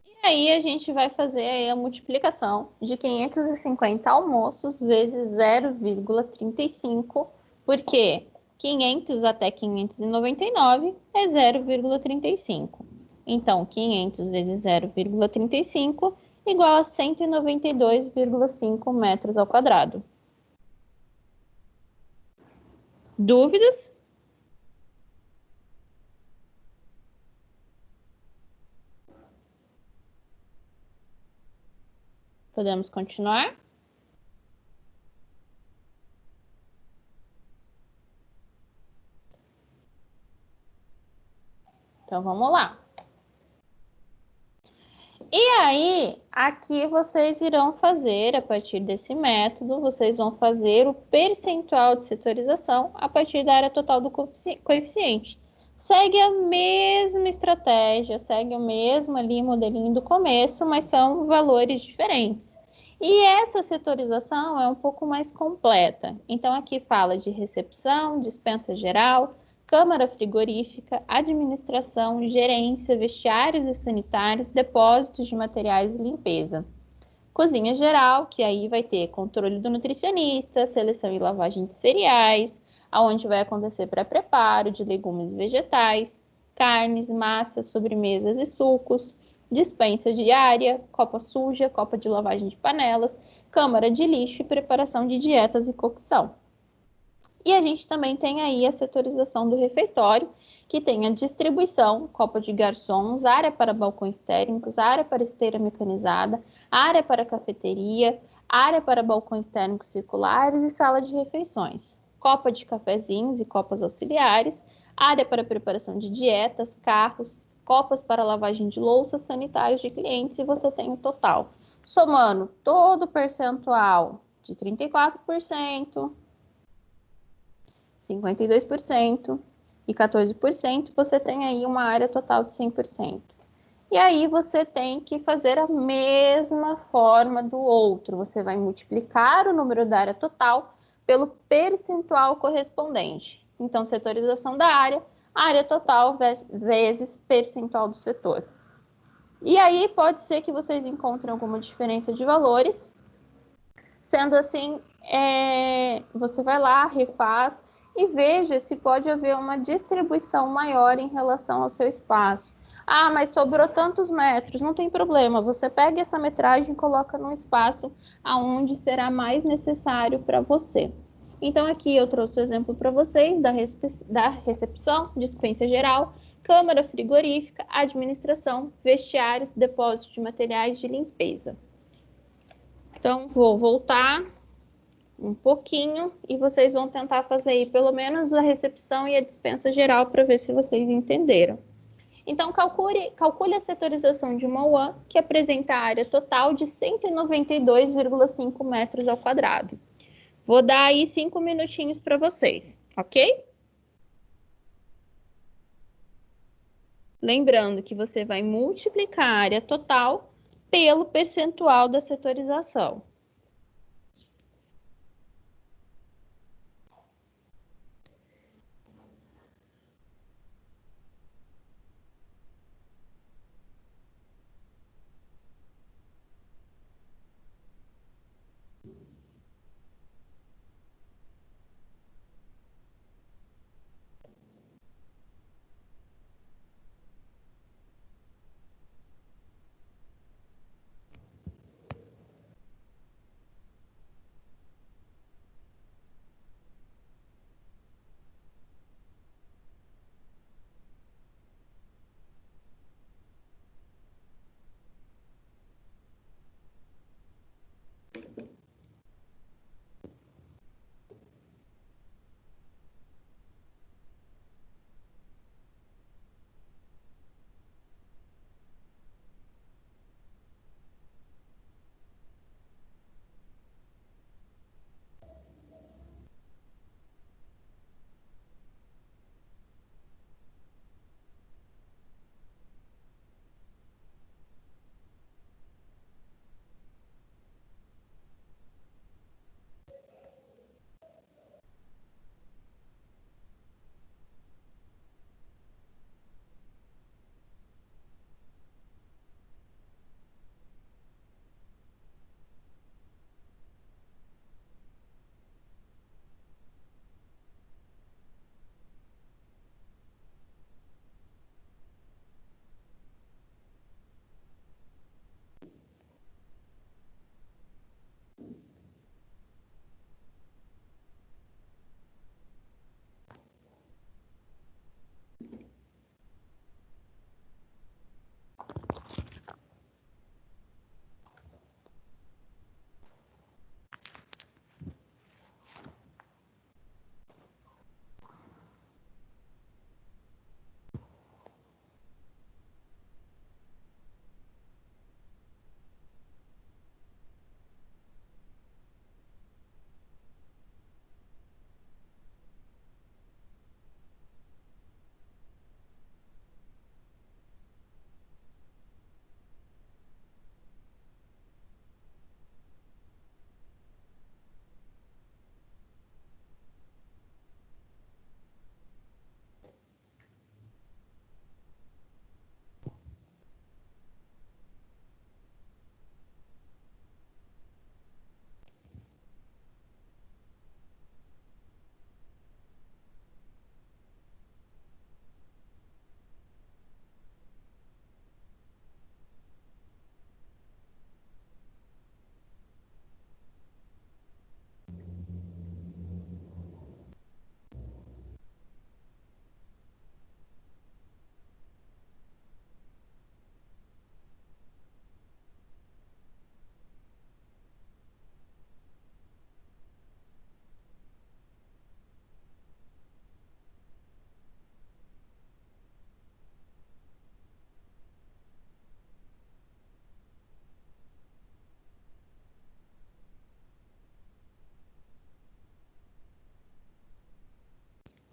E aí a gente vai fazer aí a multiplicação de 550 almoços vezes 0,35, porque 500 até 599 é 0,35. Então, 500 vezes 0,35 igual a 192,5 metros ao quadrado. Dúvidas? Podemos continuar? Então, vamos lá. E aí, aqui vocês irão fazer, a partir desse método, vocês vão fazer o percentual de setorização a partir da área total do coeficiente. Segue a mesma estratégia, segue o mesmo ali modelinho do começo, mas são valores diferentes. E essa setorização é um pouco mais completa. Então, aqui fala de recepção, dispensa geral, câmara frigorífica, administração, gerência, vestiários e sanitários, depósitos de materiais e limpeza. Cozinha geral, que aí vai ter controle do nutricionista, seleção e lavagem de cereais, onde vai acontecer pré-preparo de legumes e vegetais, carnes, massas, sobremesas e sucos, dispensa diária, copa suja, copa de lavagem de panelas, câmara de lixo e preparação de dietas e cocção. E a gente também tem aí a setorização do refeitório, que tem a distribuição, copa de garçons, área para balcões térmicos, área para esteira mecanizada, área para cafeteria, área para balcões térmicos circulares e sala de refeições, copa de cafezinhos e copas auxiliares, área para preparação de dietas, carros, copas para lavagem de louças, sanitários de clientes, e você tem o total. Somando todo o percentual de 34%, 52% e 14%, você tem aí uma área total de 100%. E aí você tem que fazer a mesma forma do outro. Você vai multiplicar o número da área total pelo percentual correspondente. Então, setorização da área total vezes percentual do setor. E aí pode ser que vocês encontrem alguma diferença de valores. Sendo assim, você vai lá, refaz e veja se pode haver uma distribuição maior em relação ao seu espaço. Ah, mas sobrou tantos metros, não tem problema. Você pega essa metragem e coloca num espaço aonde será mais necessário para você. Então, aqui eu trouxe o exemplo para vocês da recepção, dispensa geral, câmara frigorífica, administração, vestiários, depósito de materiais de limpeza. Então, vou voltar um pouquinho e vocês vão tentar fazer aí pelo menos a recepção e a dispensa geral para ver se vocês entenderam. Então, calcule a setorização de uma UAN que apresenta a área total de 192,5 metros ao quadrado. Vou dar aí 5 minutinhos para vocês, ok? Lembrando que você vai multiplicar a área total pelo percentual da setorização.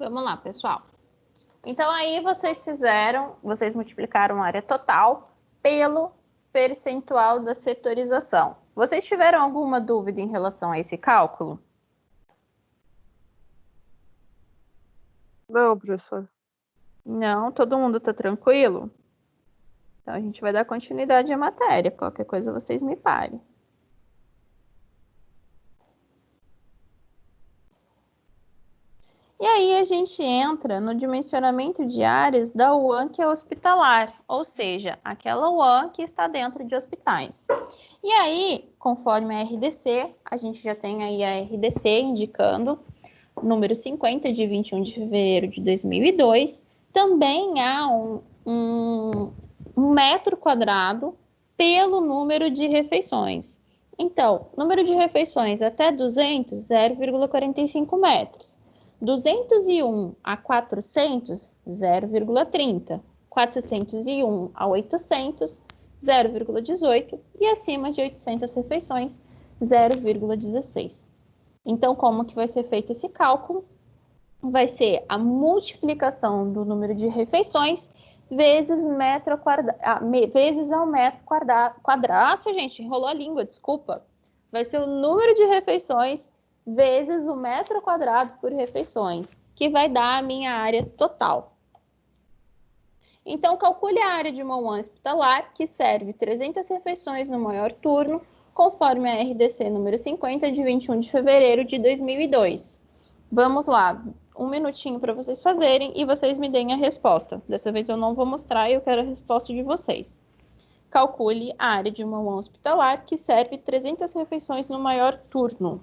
Vamos lá, pessoal. Então, aí vocês multiplicaram a área total pelo percentual da setorização. Vocês tiveram alguma dúvida em relação a esse cálculo? Não, professor. Não, todo mundo está tranquilo? Então, a gente vai dar continuidade à matéria. Qualquer coisa, vocês me parem. E aí, a gente entra no dimensionamento de áreas da UAN que é hospitalar, ou seja, aquela UAN que está dentro de hospitais. E aí, conforme a RDC, a gente já tem aí a RDC indicando número 50, de 21 de fevereiro de 2002, também há um metro quadrado pelo número de refeições. Então, número de refeições até 200, 0,45 metros. 201 a 400, 0,30. 401 a 800, 0,18. E acima de 800 refeições, 0,16. Então, como que vai ser feito esse cálculo? Vai ser a multiplicação do número de refeições vezes metro quadrado, vezes ao metro quadrado. Gente, enrolou a língua, desculpa. Vai ser o número de refeições vezes o metro quadrado por refeições, que vai dar a minha área total. Então, calcule a área de uma UAN hospitalar, que serve 300 refeições no maior turno, conforme a RDC número 50, de 21 de fevereiro de 2002. Vamos lá, um minutinho para vocês fazerem e vocês me deem a resposta. Dessa vez eu não vou mostrar e eu quero a resposta de vocês. Calcule a área de uma UAN hospitalar, que serve 300 refeições no maior turno.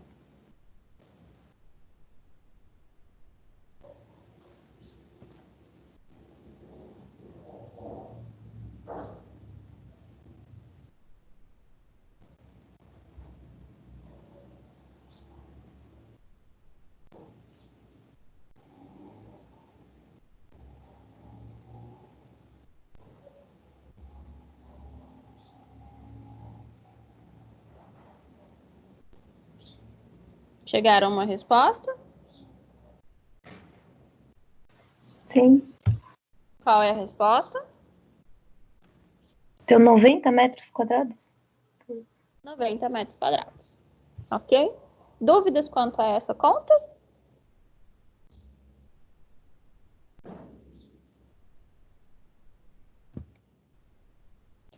Chegaram a uma resposta? Sim. Qual é a resposta? Deu 90 metros quadrados? 90 metros quadrados. Ok? Dúvidas quanto a essa conta?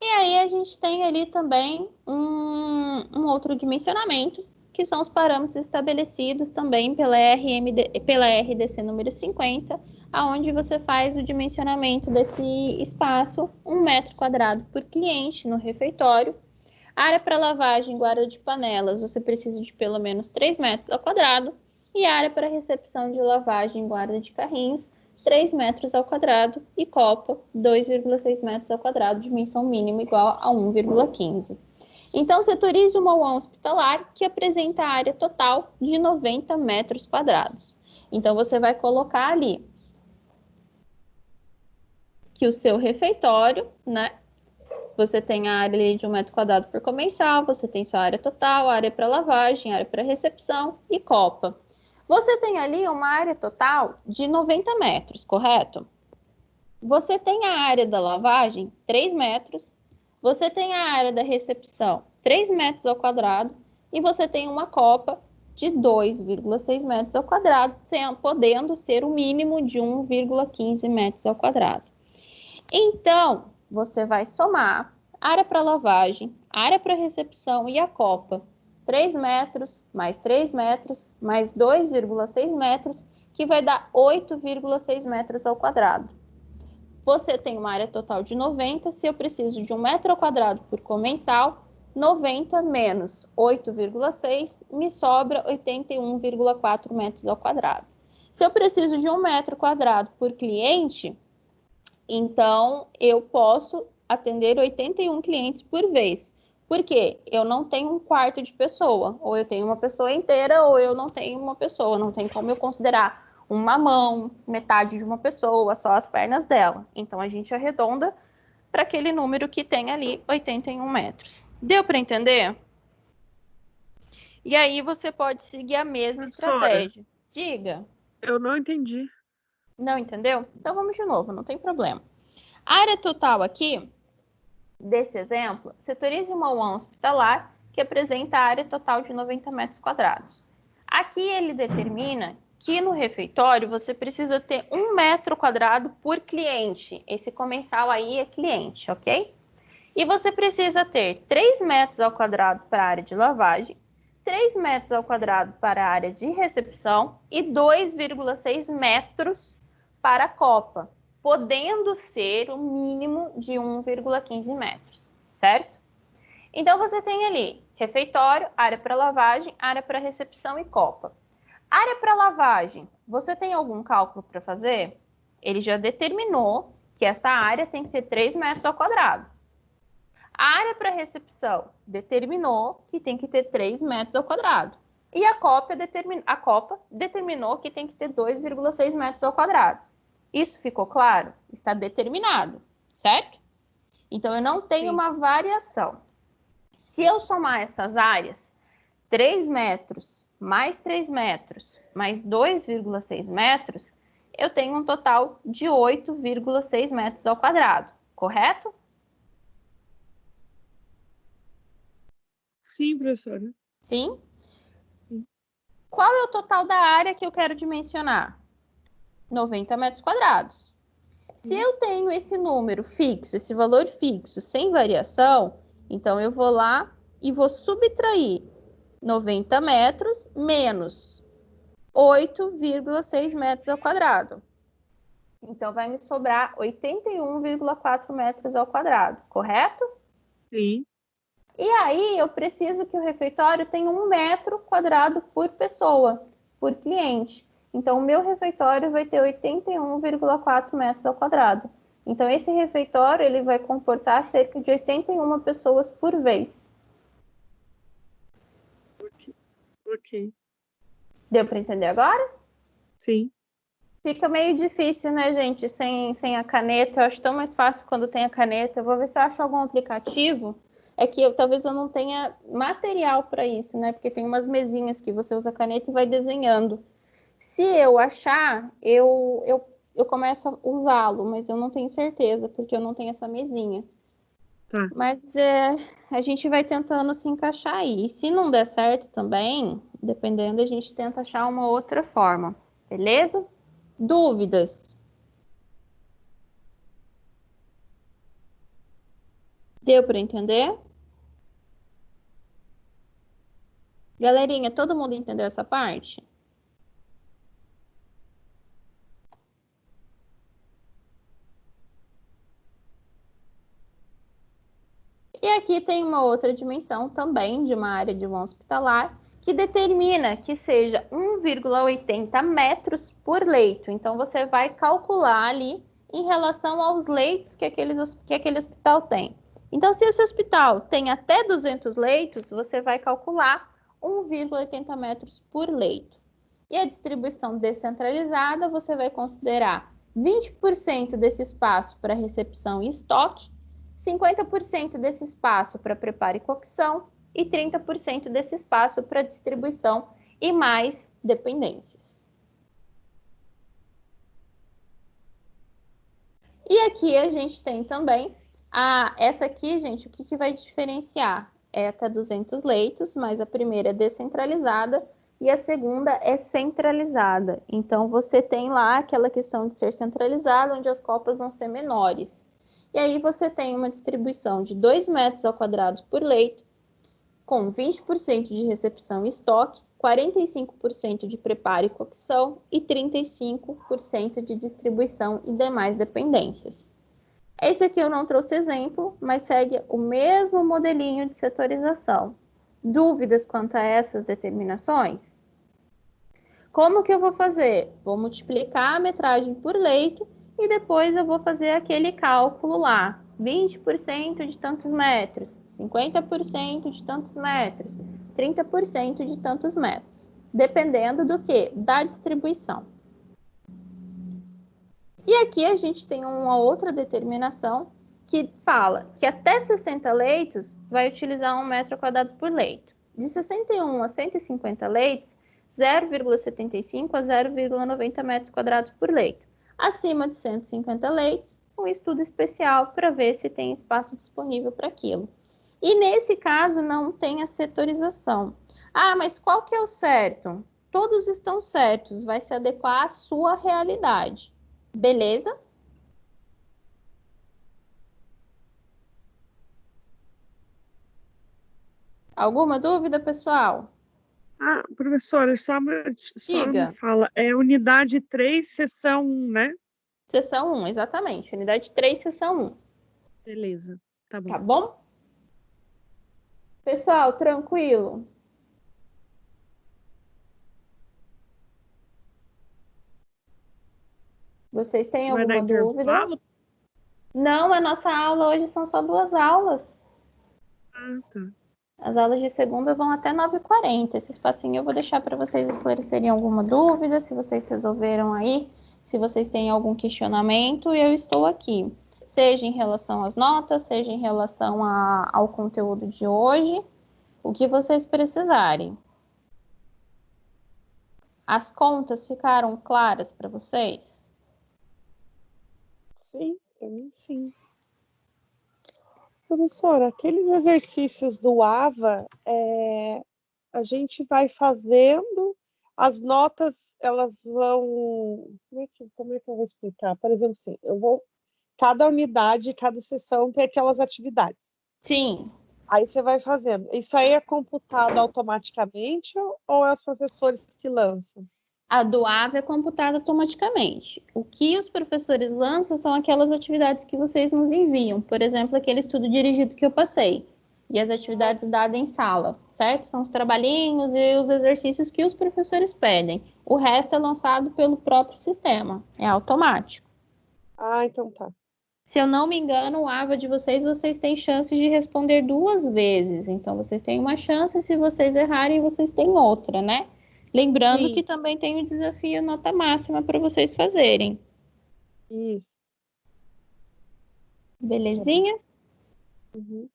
E aí a gente tem ali também um outro dimensionamento, que são os parâmetros estabelecidos também pela RDC número 50, aonde você faz o dimensionamento desse espaço, 1 metro quadrado por cliente no refeitório. Área para lavagem e guarda de panelas, você precisa de pelo menos 3 metros ao quadrado. E área para recepção de lavagem e guarda de carrinhos, 3 metros ao quadrado. E copa, 2,6 metros ao quadrado, dimensão mínima igual a 1,15. Então, setorize uma UAN hospitalar que apresenta a área total de 90 metros quadrados. Então, você vai colocar ali que o seu refeitório, né? Você tem a área de 1 metro quadrado por comensal, você tem sua área total, área para lavagem, área para recepção e copa. Você tem ali uma área total de 90 metros, correto? Você tem a área da lavagem, 3 metros. Você tem a área da recepção, 3 metros ao quadrado. E você tem uma copa de 2,6 metros ao quadrado, podendo ser o mínimo de 1,15 metros ao quadrado. Então, você vai somar área para lavagem, área para recepção e a copa. 3 metros, mais 3 metros, mais 2,6 metros, que vai dar 8,6 metros ao quadrado. Você tem uma área total de 90, se eu preciso de 1 metro ao quadrado por comensal, 90 menos 8,6, me sobra 81,4 metros ao quadrado. Se eu preciso de 1 metro quadrado por cliente, então eu posso atender 81 clientes por vez. Porque eu não tenho um quarto de pessoa, ou eu tenho uma pessoa inteira, ou eu não tenho uma pessoa, não tem como eu considerar uma mão, metade de uma pessoa, só as pernas dela. Então, a gente arredonda para aquele número que tem ali, 81 metros. Deu para entender? E aí, você pode seguir a mesma estratégia. Diga. Eu não entendi. Não entendeu? Então vamos de novo, não tem problema. A área total aqui, desse exemplo, setorize uma UAM hospitalar que apresenta a área total de 90 metros quadrados. Aqui ele determina que no refeitório você precisa ter 1 metro quadrado por cliente. Esse comensal aí é cliente, ok? E você precisa ter 3 metros ao quadrado para a área de lavagem, 3 metros ao quadrado para a área de recepção e 2,6 metros para a copa, podendo ser o mínimo de 1,15 metros, certo? Então, você tem ali refeitório, área para lavagem, área para recepção e copa. Área para lavagem, você tem algum cálculo para fazer? Ele já determinou que essa área tem que ter 3 metros ao quadrado. A área para recepção determinou que tem que ter 3 metros ao quadrado. E a copa determinou que tem que ter 2,6 metros ao quadrado. Isso ficou claro? Está determinado, certo? Então, eu não tenho uma variação. Se eu somar essas áreas, 3 metros mais 3 metros mais 2,6 metros, eu tenho um total de 8,6 metros ao quadrado, correto? Sim, professora. Sim? Qual é o total da área que eu quero dimensionar? 90 metros quadrados. Se eu tenho esse número fixo, esse valor fixo, sem variação, então eu vou lá e vou subtrair 90 metros menos 8,6 metros ao quadrado. Então, vai me sobrar 81,4 metros ao quadrado, correto? Sim. E aí, eu preciso que o refeitório tenha 1 metro quadrado por pessoa, por cliente. Então, o meu refeitório vai ter 81,4 metros ao quadrado. Então, esse refeitório ele vai comportar cerca de 81 pessoas por vez. Ok. Deu para entender agora? Sim. Fica meio difícil, né, gente, sem a caneta. Eu acho tão mais fácil quando tem a caneta. Eu vou ver se eu acho algum aplicativo. É que talvez eu não tenha material para isso, né? Porque tem umas mesinhas que você usa a caneta e vai desenhando. Se eu achar, eu começo a usá-lo, mas eu não tenho certeza, porque eu não tenho essa mesinha. Tá. Mas a gente vai tentando se encaixar aí. E se não der certo também, dependendo, a gente tenta achar uma outra forma. Beleza? Dúvidas? Deu para entender? Galerinha, todo mundo entendeu essa parte? E aqui tem uma outra dimensão também de uma área de vão hospitalar que determina que seja 1,80 metros por leito. Então, você vai calcular ali em relação aos leitos que aquele hospital tem. Então, se esse hospital tem até 200 leitos, você vai calcular 1,80 metros por leito. E a distribuição descentralizada, você vai considerar 20% desse espaço para recepção e estoque, 50% desse espaço para preparo e cocção e 30% desse espaço para distribuição e mais dependências. E aqui a gente tem também essa aqui, gente, o que vai diferenciar? É até 200 leitos, mas a primeira é descentralizada e a segunda é centralizada. Então, você tem lá aquela questão de ser centralizada, onde as copas vão ser menores. E aí você tem uma distribuição de 2 metros ao quadrado por leito, com 20% de recepção e estoque, 45% de preparo e cocção e 35% de distribuição e demais dependências. Esse aqui eu não trouxe exemplo, mas segue o mesmo modelinho de setorização. Dúvidas quanto a essas determinações? Como que eu vou fazer? Vou multiplicar a metragem por leito e depois eu vou fazer aquele cálculo lá. 20% de tantos metros, 50% de tantos metros, 30% de tantos metros. Dependendo do quê? Da distribuição. E aqui a gente tem uma outra determinação que fala que até 60 leitos vai utilizar 1 metro quadrado por leito. De 61 a 150 leitos, 0,75 a 0,90 metros quadrados por leito. Acima de 150 leitos, um estudo especial para ver se tem espaço disponível para aquilo. E nesse caso não tem a setorização. Ah, mas qual que é o certo? Todos estão certos, vai se adequar à sua realidade. Beleza? Alguma dúvida, pessoal? Ah, professora, só Diga. me fala, é unidade 3, seção 1, né? Seção 1, exatamente. Unidade 3, seção 1. Beleza, tá bom. Tá bom? Pessoal, tranquilo? Vocês têm Vai dar alguma dúvida? intervalo? Não, a nossa aula hoje são só 2 aulas. Ah, tá. As aulas de segunda vão até 9h40. Esse espacinho eu vou deixar para vocês esclarecerem alguma dúvida, se vocês resolveram aí, se vocês têm algum questionamento, eu estou aqui. Seja em relação às notas, seja em relação ao conteúdo de hoje, o que vocês precisarem. As contas ficaram claras para vocês? Sim, para mim sim. Professora, aqueles exercícios do AVA, a gente vai fazendo, as notas, elas vão... Como é que eu vou explicar? Por exemplo, assim, cada unidade, cada sessão tem aquelas atividades. Sim. Aí você vai fazendo. Isso aí é computado automaticamente ou é os professores que lançam? A do AVA é computada automaticamente. O que os professores lançam são aquelas atividades que vocês nos enviam. Por exemplo, aquele estudo dirigido que eu passei. E as atividades dadas em sala, certo? São os trabalhinhos e os exercícios que os professores pedem. O resto é lançado pelo próprio sistema. É automático. Ah, então tá. Se eu não me engano, o AVA de vocês têm chance de responder 2 vezes. Então, vocês têm uma chance, se vocês errarem, vocês têm outra, né? Lembrando Sim. que também tem o desafio nota máxima para vocês fazerem. Isso. Belezinha? Uhum.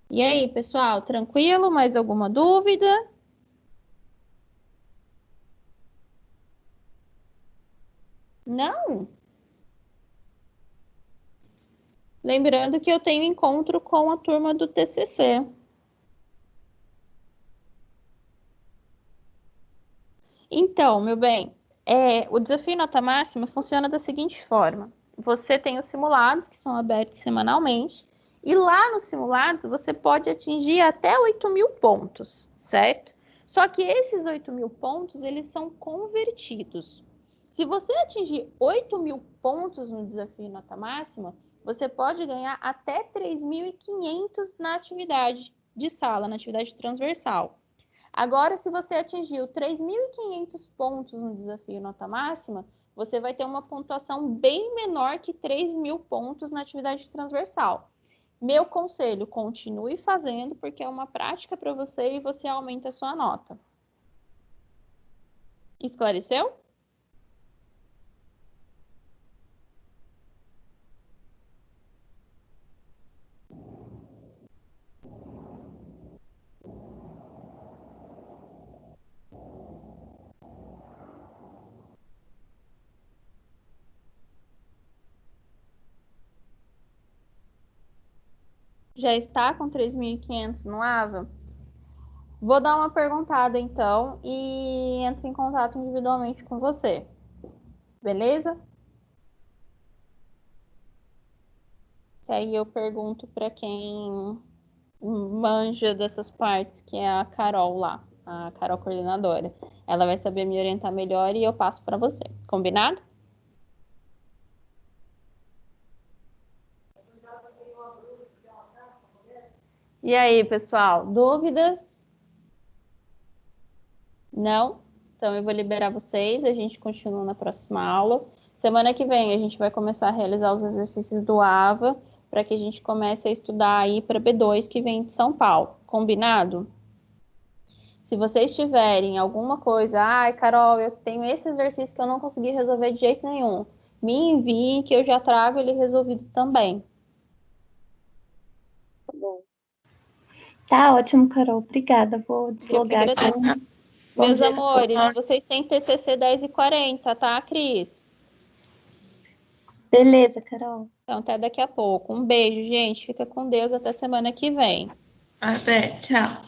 E aí, pessoal, tranquilo? Mais alguma dúvida? Não? Lembrando que eu tenho encontro com a turma do TCC. Então, meu bem, o desafio nota máxima funciona da seguinte forma. Você tem os simulados, que são abertos semanalmente, e lá nos simulados você pode atingir até 8.000 pontos, certo? Só que esses 8.000 pontos, eles são convertidos. Se você atingir 8.000 pontos no desafio nota máxima, você pode ganhar até 3.500 na atividade de sala, na atividade transversal. Agora, se você atingiu 3.500 pontos no desafio nota máxima, você vai ter uma pontuação bem menor que 3.000 pontos na atividade transversal. Meu conselho, continue fazendo, porque é uma prática para você e você aumenta a sua nota. Esclareceu? Já está com 3.500 no AVA? Vou dar uma perguntada então e entro em contato individualmente com você. Beleza? Que aí eu pergunto para quem manja dessas partes, que é a Carol lá, a Carol coordenadora. Ela vai saber me orientar melhor e eu passo para você. Combinado? E aí, pessoal, dúvidas? Não? Então eu vou liberar vocês, a gente continua na próxima aula. Semana que vem a gente vai começar a realizar os exercícios do AVA para que a gente comece a estudar aí para B2 que vem de São Paulo. Combinado? Se vocês tiverem alguma coisa, ai, Carol, eu tenho esse exercício que eu não consegui resolver de jeito nenhum, me envie que eu já trago ele resolvido também. Tá bom. Tá ótimo, Carol. Obrigada. Vou Eu que deslogar aqui. agradeço. Meus dia. amores, vocês têm TCC 10h40, tá, Cris? Beleza, Carol. Então, até daqui a pouco. Um beijo, gente. Fica com Deus. Até semana que vem. Até, tchau.